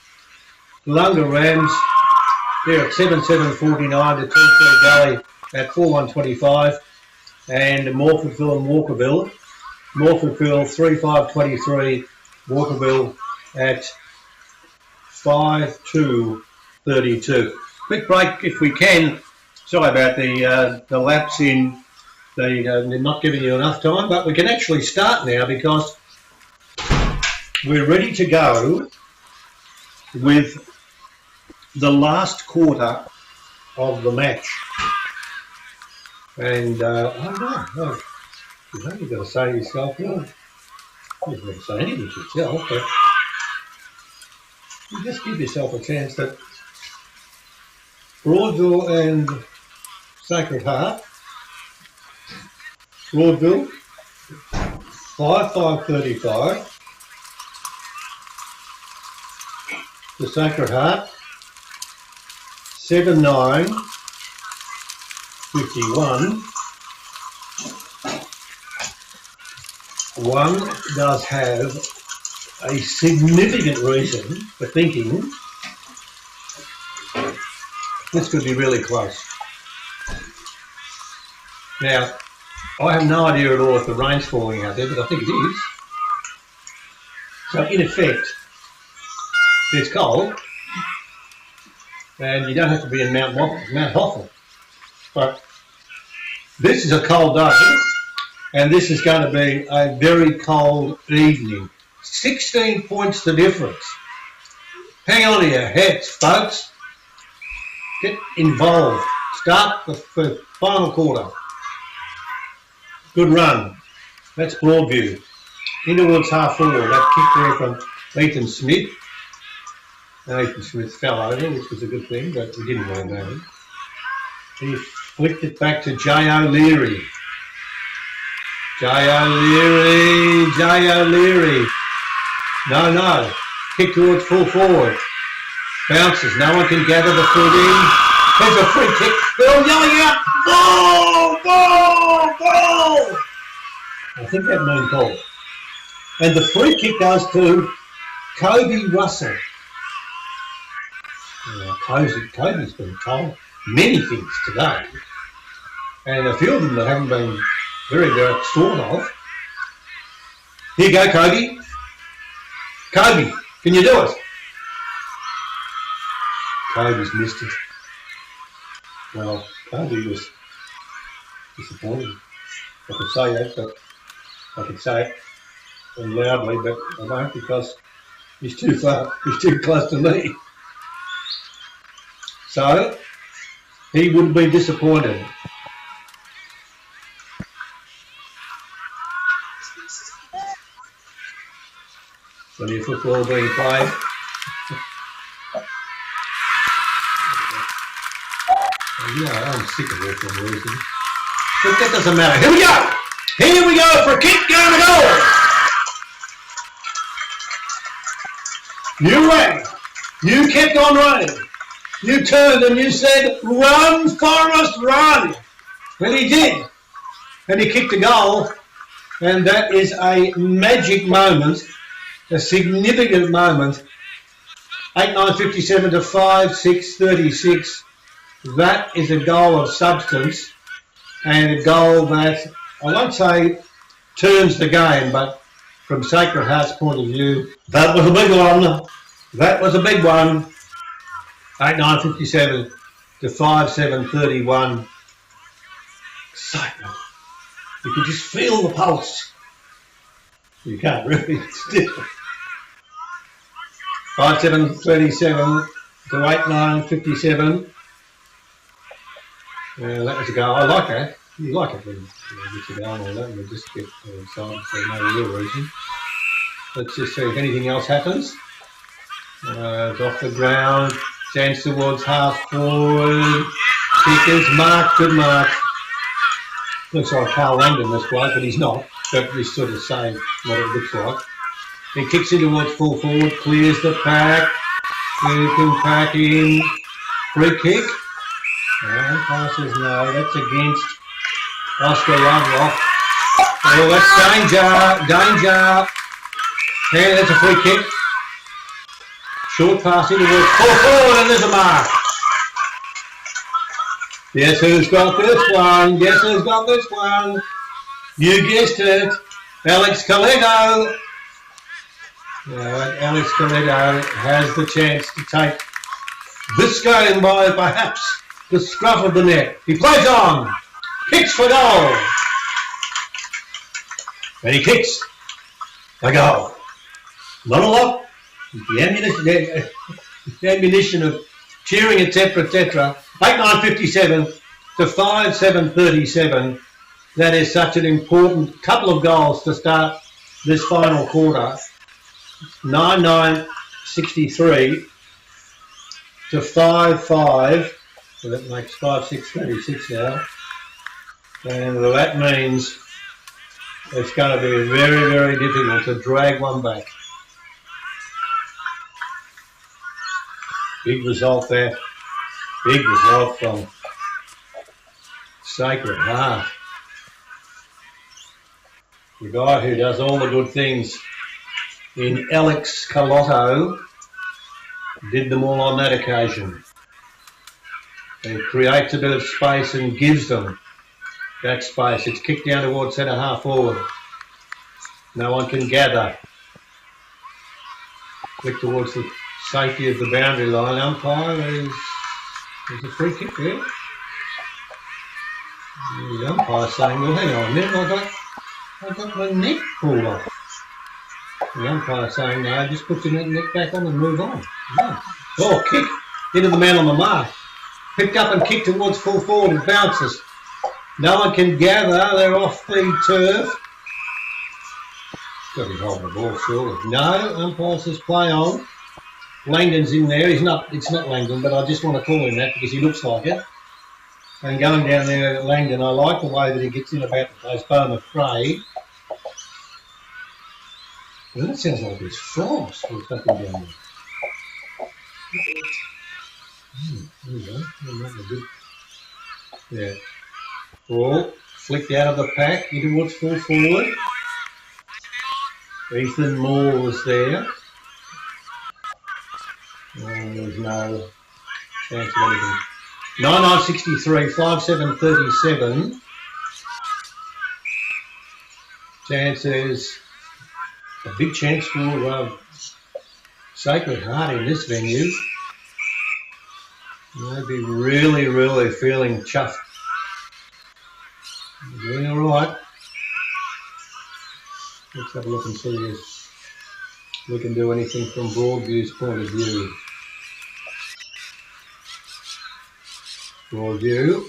Lunga Rams, they're at 7-7-49 to 2-3 Gully at 4-1-25. And Morfordville and Walkerville. Morfordville 3-5-23, Walkerville at 5-2-32. Quick break if we can. Sorry about the lapse in the not giving you enough time, but we can actually start now because we're ready to go with the last quarter of the match. And I don't know, you've got to say to yourself, you've got to say anything to yourself, but you just give yourself a chance that Broadville and Sacred Heart, Broadville 5-5-35, the Sacred Heart 7-9-51. One does have a significant reason for thinking this could be really close. Now, I have no idea at all if the rain's falling out there, but I think it is. So in effect, it's cold, and you don't have to be in Mount Hoffman. But this is a cold day, and this is going to be a very cold evening. 16 points the difference. Hang on to your hats, folks. Get involved. Start the final quarter. Good run. That's Broadview. In towards half forward. That kick there from Ethan Smith. And Ethan Smith fell over, which was a good thing, but we didn't really know. He flicked it back to Jay O'Leary. Jay O'Leary. No. Kick towards full forward. Bounces. No one can gather the foot in. There's a free kick. They're all yelling out, goal! I think that means goal. And the free kick goes to Kobe Russell. Kobe's been told many things today. And a few of them that haven't been very thought of. Here you go, Kobe. Kobe, can you do it? Kobe's missed it. Well, Kobe was disappointed. I could say that, but I could say it. and loudly, but I won't because he's too close to me. So he wouldn't be disappointed. Plenty of football being played. Yeah, I'm sick of it for some reason. But that doesn't matter. Here we go! Here we go for a kick, going to goal! You ran. You kept on running. You turned and you said, run, Forrest, run! Well, he did. And he kicked a goal. And that is a magic moment, a significant moment. 8-9-57 to 5-6-36. That is a goal of substance and a goal that, I won't say turns the game, but from Sacred Heart's point of view, that was a big one. That was a big one. 8-9-57 to 5-7-31. Excitement. You can just feel the pulse. You can't really. It's different. 5-7-37 to 8-9-57. That was a goal. I like that. You like it when you get a goal and all that, and we just get silent for no real reason. Let's just see if anything else happens. It's off the ground. Chance towards half forward. Kickers, mark, good mark. Looks like Carl Langdon, this bloke, but he's not. But he's sort of saying what it looks like. He kicks in towards full forward, clears the pack. You can pack in. Free kick. And passes no, that's against Oscar Lovelock. Oh, that's danger. Yeah, that's a free kick. Short pass in towards full forward, and there's a mark. Guess who's got this one? Guess who's got this one? You guessed it. Alex Coletto. Alex Coletto has the chance to take this game by perhaps the scruff of the neck. He plays on. Kicks for goal. And he kicks a goal. Not a lot. The ammunition of cheering, etc., etc. 8-9-57 to 5-7-37. That is such an important couple of goals to start this final quarter. 9-9-63 to 5-5. So that makes 5-6-36 now. And that means it's going to be very, very difficult to drag one back. Big result there. Big result from Sacred Heart. The guy who does all the good things in Alex Coletto did them all on that occasion. He creates a bit of space and gives them that space. It's kicked down towards centre half forward. No one can gather. Flick towards the safety of the boundary line. Umpire, there's a free kick there. The umpire saying, well, hang on a minute, I got my neck pulled off. The umpire saying, no, just put your neck back on and move on. No. Oh, kick into the man on the mark. Picked up and kicked towards full forward. It bounces. No one can gather. They're off the turf. Got to be holding the ball, surely. No, umpire says play on. Langdon's in there. It's not Langdon, but I just want to call him that because he looks like it. And going down there, Langdon, I like the way that he gets in about the place. Bowman Craig. Well, that sounds like there's frost or something down there. There we go. Yeah. Ball flicked out of the pack into towards full forward. Ethan Moore was there. There's no chance of anything. 9-9-63, 5-7-37. Chances, a big chance for Sacred Heart in this venue. They'd be really, really feeling chuffed. They're doing all right. Let's have a look and see if we can do anything from Broadview's point of view. Broadview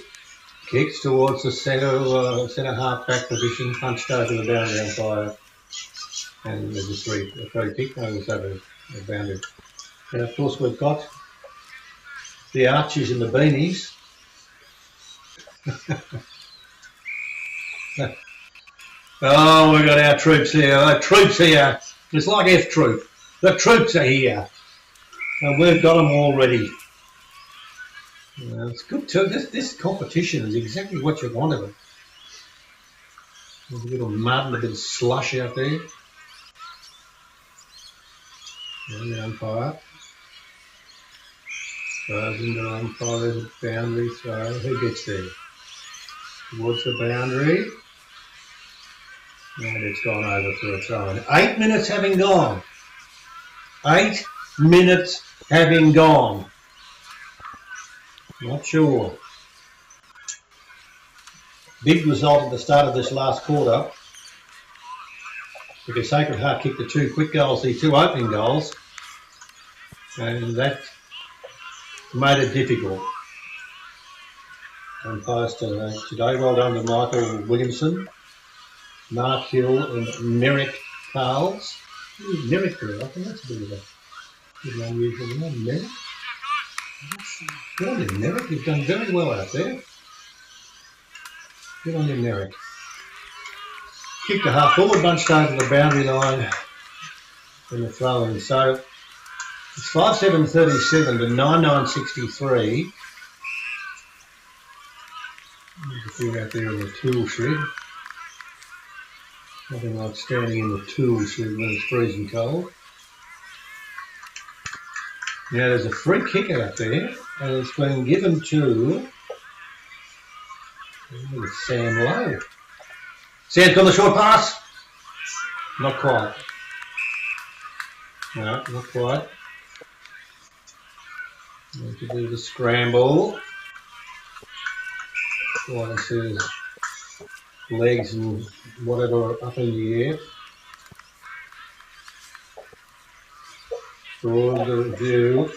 kicks towards the centre half back position, punched over the boundary umpire, and there's a free kick. No, it's over the boundary. And of course we've got the Archies and the Beanies. Oh, we've got our troops here. Our troops here. It's like F Troop. The troops are here. And we've got them already. It's good too. This competition is exactly what you want of it. There's a bit of mud and a bit of slush out there. And the umpire throws into the umpire's boundary throw. Who gets there? Towards the boundary. And it's gone over for a throw. 8 minutes having gone. 8 minutes having gone. Not sure. Big result at the start of this last quarter. Because Sacred Heart kicked the 2 quick goals, the 2 opening goals. And that made it difficult. Umpires today, well done to Michael Williamson, Mark Hill and Merrick Carls. Merrick Girl, I think that's a bit of an unusual name. Merrick? Good on you, Merrick. You've done very well out there. Good on you, Merrick. Kicked the half forward, bunched over the boundary line in the throw-in. So it's 5-7-37 to 9-9-63. There's a few out there in the tool shed. Nothing like standing in the tool shed when it's freezing cold. Now there's a free kick out there, and it's been given to Sam Lowe. Sam's got the short pass. Not quite. No, not quite. Need to do the scramble. One says legs and whatever up in the air. Broadview.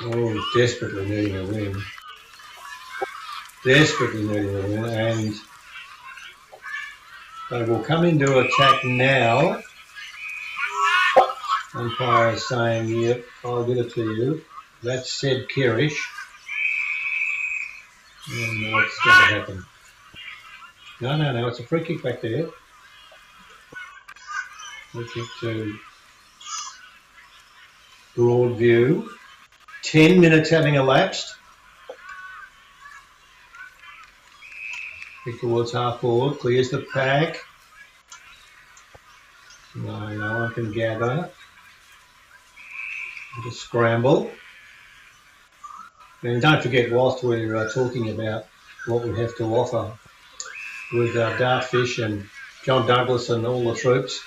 Oh, desperately needing a win. Desperately needing a win, and they will come into attack now. Umpire is saying, yep, I'll give it to you. That's Seb Kirish. And what's going to happen? No, it's a free kick back there. Free kick to Broadview. 10 minutes having elapsed. Kick towards half forward, clears the pack. No one can gather. Just scramble. And don't forget, whilst we're talking about what we have to offer with Dartfish and John Douglas and all the troops,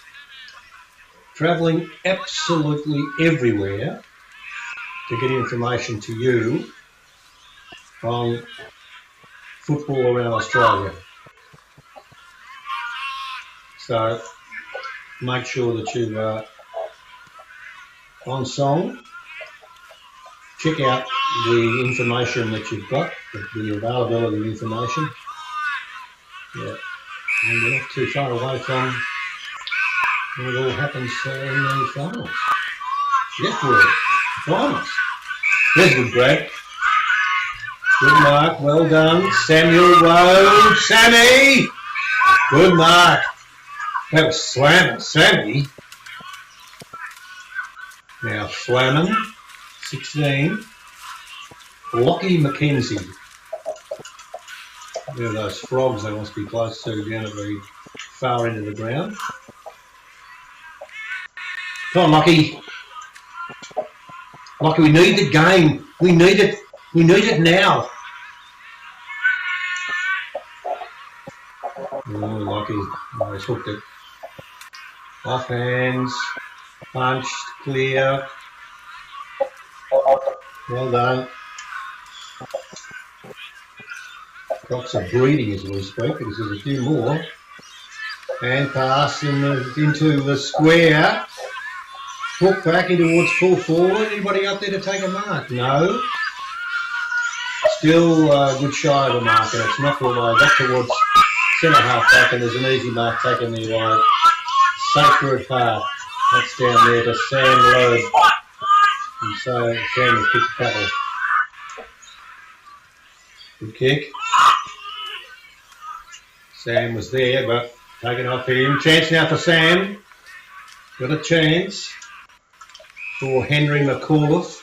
travelling absolutely everywhere to get information to you on football around Australia. So make sure that you are on song. Check out the information that you've got, the availability of information. Yeah, and we're not too far away from what all happens in the finals. Yes, we're finals. There's a good grab. Good mark, well done. Samuel Rowe, Sammy! Good mark. That was Slammer, Sammy. Now Flamin, 16. Lockie McKenzie. There are those frogs they must be close to down at the far end of the ground. Come on, Lockie. Lockie, we need the game. We need it. We need it now. Oh, Lockie. Oh, he's hooked it. Off hands. Punched. Clear. Well done. Crocs are breeding as we speak because there's a few more. And pass into the square. Hook back in towards full forward. Anybody up there to take a mark? No. Still good shy of a mark, and it's knocked away back towards centre half back, and there's an easy mark taken there by Sacred Heart. That's down there to Sam Loeb. And so Sam has kicked a couple. Good kick. Sam was there, but taken off him. Chance now for Sam. Got a chance for Henry McAuliffe.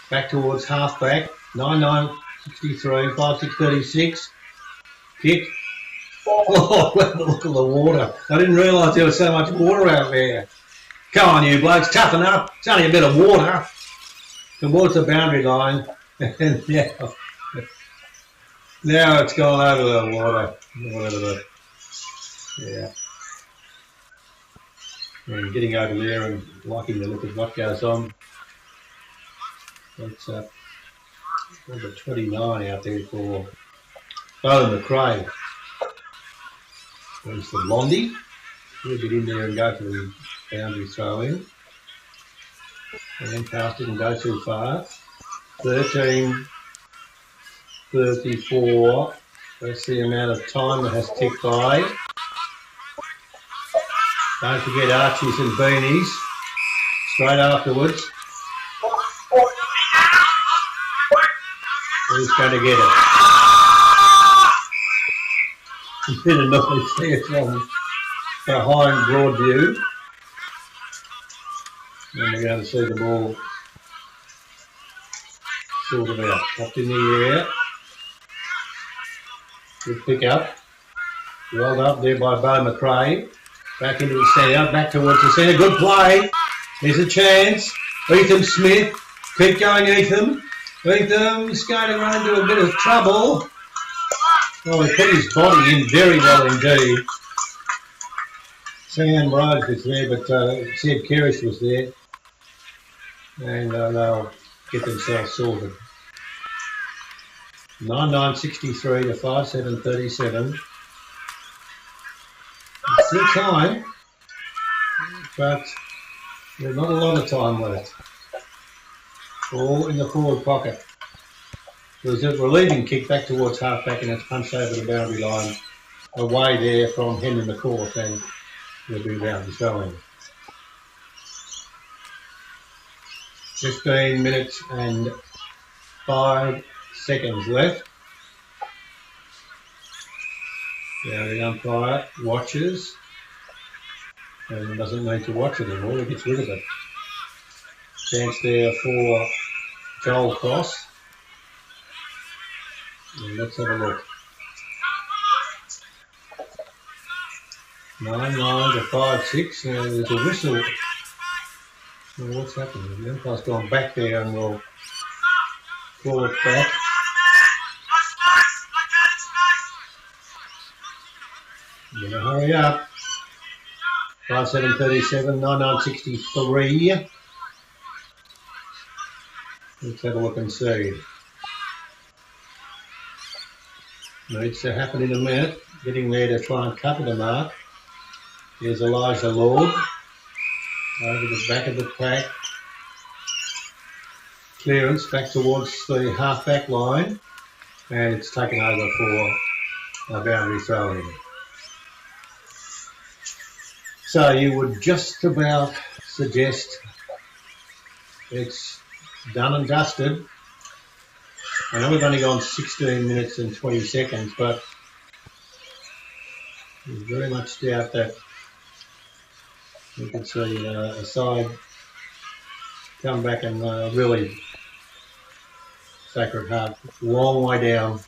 Back towards half-back. 9-9-63, 5-6-36. Kick. Oh, look at the water. I didn't realise there was so much water out there. Come on, you blokes, toughen up. It's only a bit of water. Towards the boundary line. And now it's gone over the water. Yeah. And getting over there and liking to look at what goes on. It's number 29 out there for Bowen McRae. There's the Blondie. We'll get in there and go for the boundary throw in. And pass didn't go too far. 13:34. That's the amount of time that has ticked by. Don't forget Archies and Beanies. Straight afterwards. Who's going to get it? A bit of noise there from behind Broadview. And we're going to see the ball sorted out. Popped in the air. Good pick up. Rolled up there by Bo McRae. Back into the centre, back towards the centre. Good play. There's a chance. Ethan Smith. Keep going, Ethan. Ethan's going to run into a bit of trouble. Well, he put his body in very well indeed. Sam Rhodes was there, but Seb Kerrish was there. And they'll get themselves sorted. 9-9-63 to 5-7-37. Still time, but there's not a lot of time left. All in the forward pocket. There's a relieving kick back towards half-back, and it's punched over the boundary line away there from Henry McAuliffe, and we'll be boundary throwing. 15 minutes and 5 seconds left. Now the umpire watches and doesn't need to watch it anymore, he gets rid of it. Chance there for Joel Cross. And let's have a look. 9-9 to 5-6. Now there's a whistle. Well, what's happening? The umpire's gone back there and we'll call it back. Better hurry up. 5-7-37, 9-9-63. Let's have a look and see. Needs to happen in a minute. Getting there to try and cover the mark. Here's Elijah Lord. Over the back of the pack. Clearance back towards the half-back line. And it's taken over for a boundary throw-in. So you would just about suggest it's done and dusted. I know we've only gone 16 minutes and 20 seconds, but I very much doubt that we could see a side come back and really Sacred Heart long way down.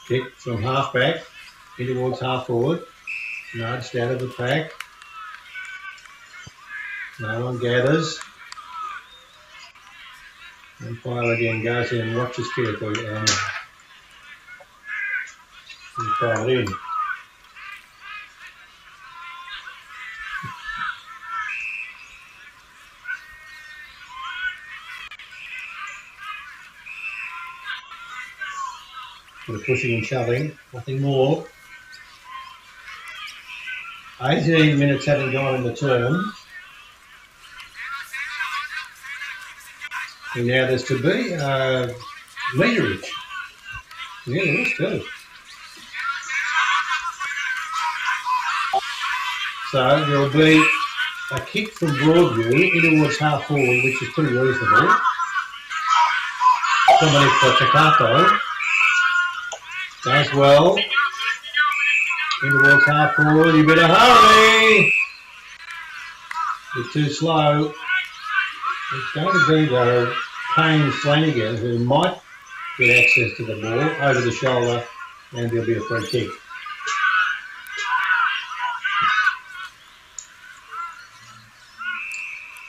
Kick from half back in towards half forward. Nudged out of the pack. No one gathers. Umpire again goes in and watches carefully and throw it in. pushing and shoving, nothing more. 18 minutes having gone in the term. And now there's to be meterage. Yeah, there is too. So there'll be a kick from Broadview in towards half forward, which is pretty reasonable. Dominic for Takato. Does well. In towards half forward, you better hurry! It's too slow. It's going to be though Payne Flanagan who might get access to the ball over the shoulder, and there'll be a free kick.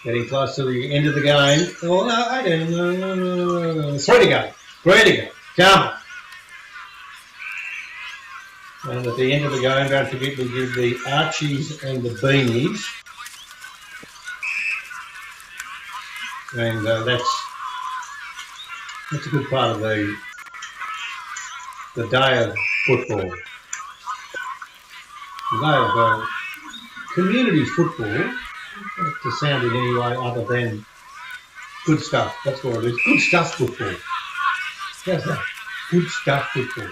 Getting close to the end of the game. Oh, no. 3 to go. 3 to go. Come on. And at the end of the game, don't forget we give the Archies and the Beanies. And that's a good part of the day of football. The day of community football. To sound in any way other than good stuff. That's what it is. Good stuff football. How's that? Good stuff football.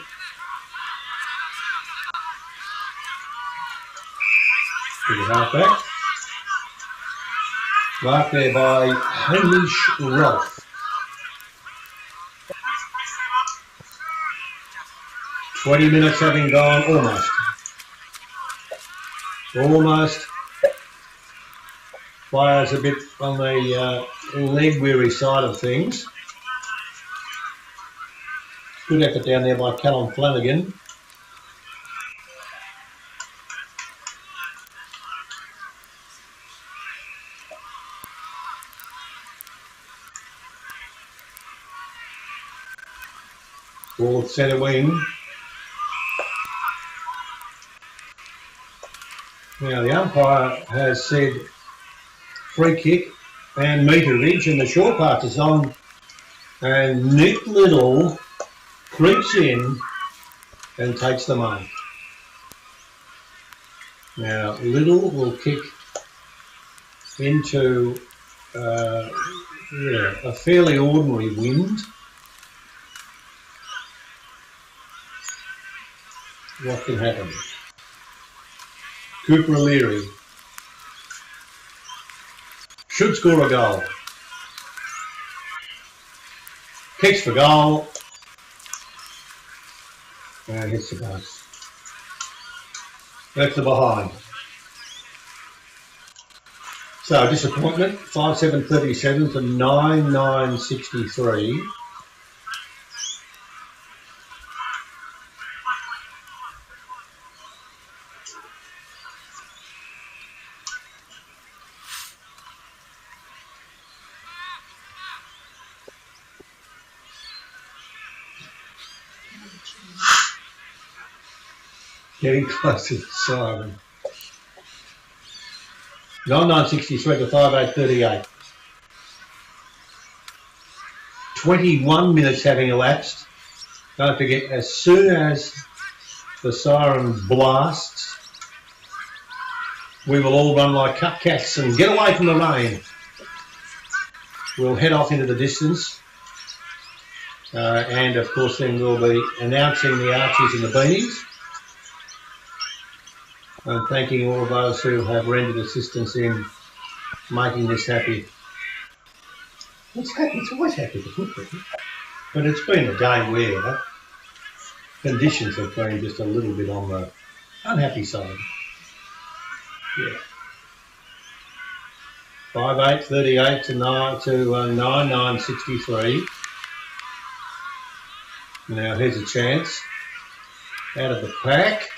Good halfback. Marked there by Hamish Ralph. 20 minutes having gone, almost. Players a bit on the leg weary side of things. Good effort down there by Callum Flanagan. Forward centre wing. Now the umpire has said free kick and meterage, and the short pass is on, and Nick Little creeps in and takes the mark. Now Little will kick into a fairly ordinary wind. What can happen? Cooper O'Leary should score a goal. Kicks for goal. And hits the post. That's the behind. So disappointment, 5-7-37 to 9-9-63. Getting close to the siren. 9-9-63 to 5-8-38. 21 minutes having elapsed. Don't forget, as soon as the siren blasts, we will all run like cupcats and get away from the rain. We'll head off into the distance. And of course then we'll be announcing the Archies and the Beanies. And thanking all of those who have rendered assistance in making this happy. It's happy, it's always happy to football. But it's been a day where conditions have been just a little bit on the unhappy side. Yeah. 5-8-38 to 9-9-63. Now here's a chance. Out of the pack.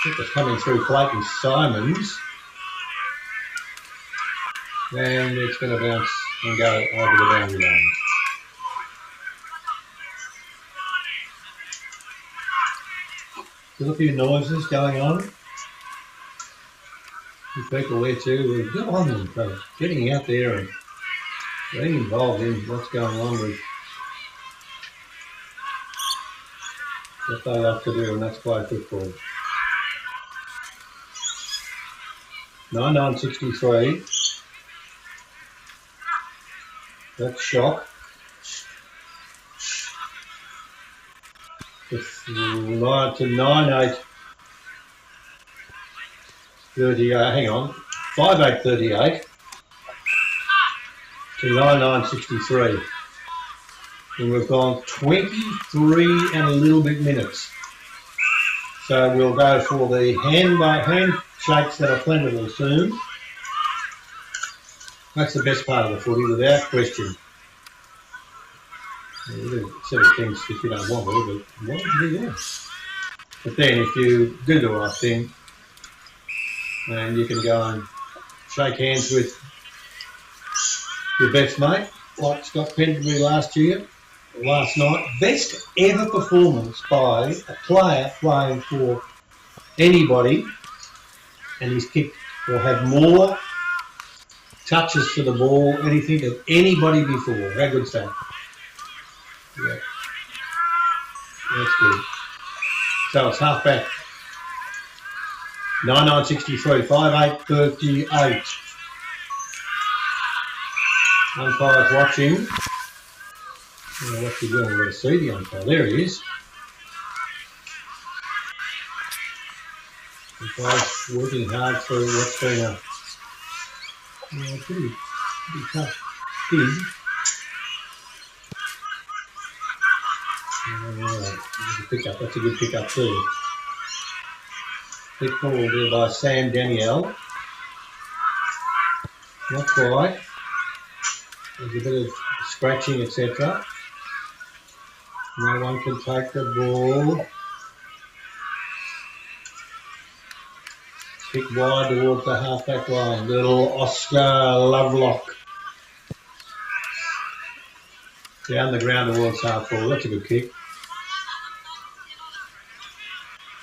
It was coming through Clayton Simons. And it's going to bounce and go over the boundary line. There's a few noises going on. Some people there too. Good on them for getting out there and getting involved in what's going on with what they love to do, and that's play football. 9963. That's shock. It's 9 to 98. 38. Hang on. 5838 to 9963. And we've gone 23 and a little bit minutes. So we'll go for the handshakes that are plentiful soon. That's the best part of the footy, without question. You do a set of things if you don't want to, but what do you do? But then if you do the right thing, and you can go and shake hands with your best mate, like Scott Pendlebury last night. Best ever performance by a player playing for anybody, and he's kicked or had more touches to the ball, anything, than anybody before. How good's that? Yeah. That's good. So it's half back. 9963, 5838. Umpire's watching. What's he doing? We've got to see the umpire. There he is. Umpire's working hard through what's been a pretty tough gig. Pickup. That's a good pickup too. Big ball there by Sam Danielle. Not quite. There's a bit of scratching, etc. No one can take the ball. Kick wide towards the half-back line. Little Oscar Lovelock. Down the ground towards half-forward. That's a good kick.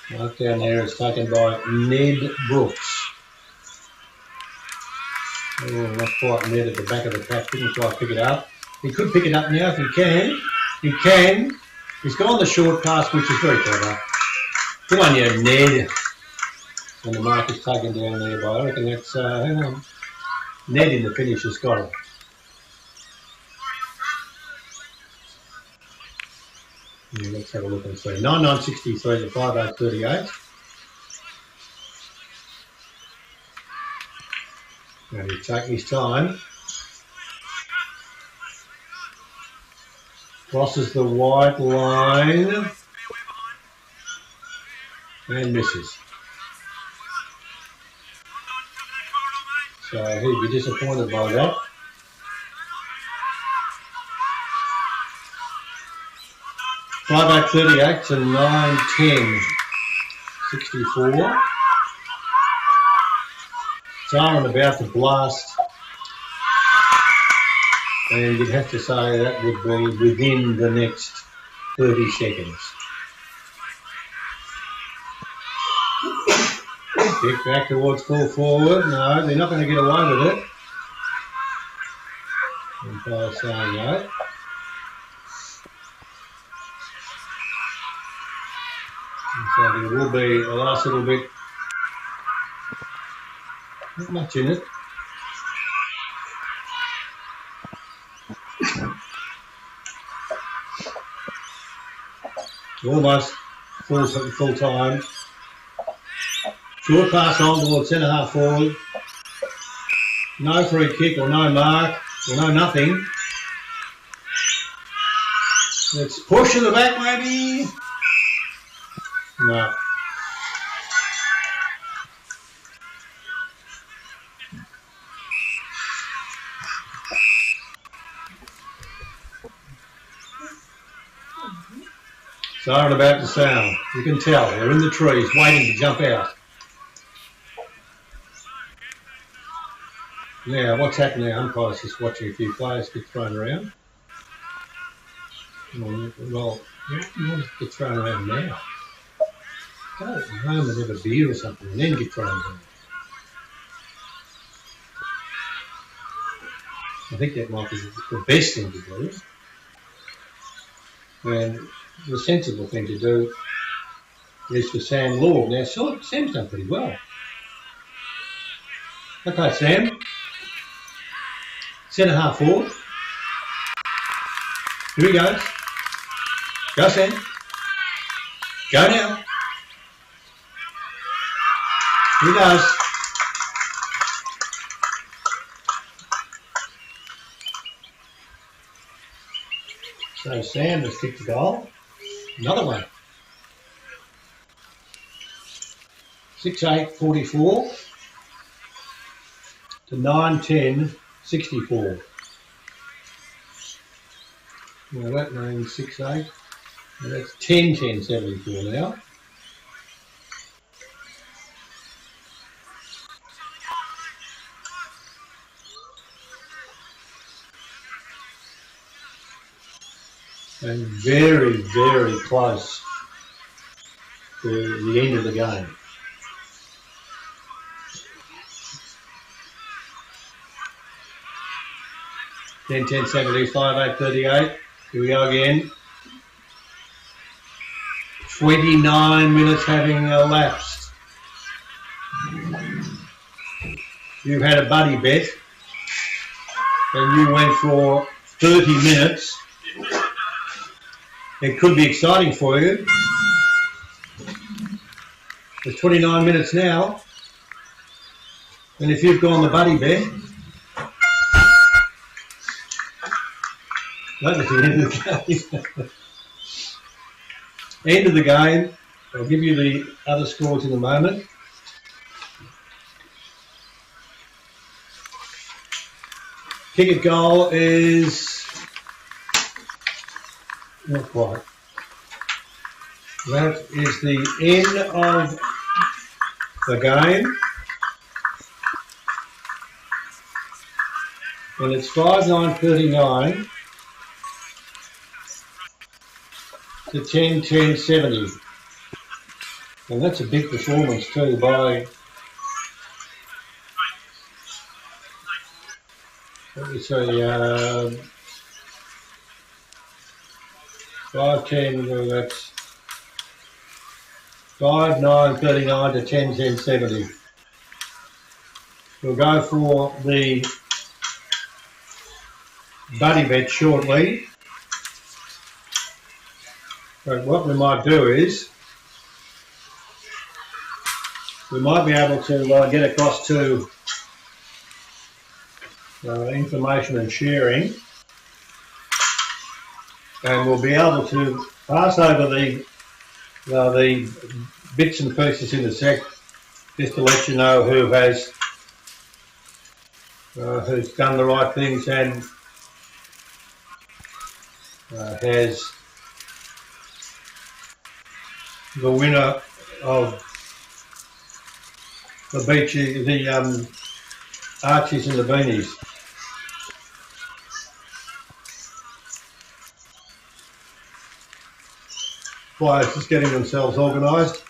Right down there is taken by Ned Brooks. Oh, not quite Ned at the back of the pack. Didn't quite pick it up. He could pick it up now if he can. He can. He's gone the short pass, which is very clever. Good on you, Ned. And the mark is taken down there by, I reckon that's, hang on. Ned in the finish has got it. Yeah, let's have a look and see. 9963 to 5838. And he's taking his time. Crosses the white line. And misses. So he'd be disappointed by that. Flyback 38 to 9:10. 64. Siren about to blast. And you'd have to say that would be within the next 30 seconds. Kick back towards full forward. No, they're not going to get away with it. Umpire saying no. So there will be a last little bit. Not much in it. Almost full time. Short pass on towards centre half forward. No free kick or no mark or no nothing. Let's push to the back maybe. No. Siren about to sound. You can tell they're in the trees waiting to jump out. Now, what's happening now? Umpire's just watching a few players get thrown around. Well, you want to get thrown around now? Go home and have a beer or something and then get thrown around. I think that might be the best thing to do. And the sensible thing to do is for Sam Lord. Now, Sam's done pretty well. Okay, Sam. Centre half forward. Here he goes. Go, Sam. Go now. Here he goes. So Sam has kicked the goal. Another one. 6-8-44 to 9-10-64. Now that means 6-8. Now that's 10-10-74 now. And very, very close to the end of the game. Ten, 75, 8:38. Here we go again. 29 minutes having elapsed. You had a buddy bet and you went for 30 minutes. It could be exciting for you. There's 29 minutes now. And if you've gone the buddy bet, that was the end of the game. End of the game. I'll give you the other scores in a moment. Kick at goal is not quite. That is the end of the game. And it's 5-9-39 to 10-10-70. And that's a big performance too by, let me say, 5-10, that's 5-9-39 to 10-10-70. We'll go for the buddy bet shortly. But what we might do is, we might be able to get across to information and sharing, and we'll be able to pass over the bits and pieces in a sec, just to let you know who has who's done the right things and has the winner of the beaches, the Archies and the Beanies. Players just getting themselves organised.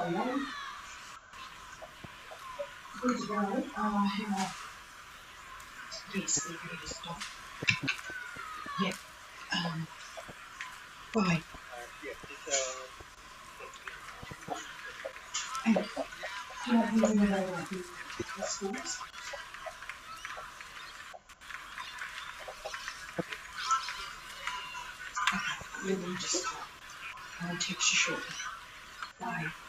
Good to go. Hang on. Yes, we're ready to stop. Yep. Bye. And do you want to hear where they the schools? Okay, we'll just stop. I'll text you shortly. Bye.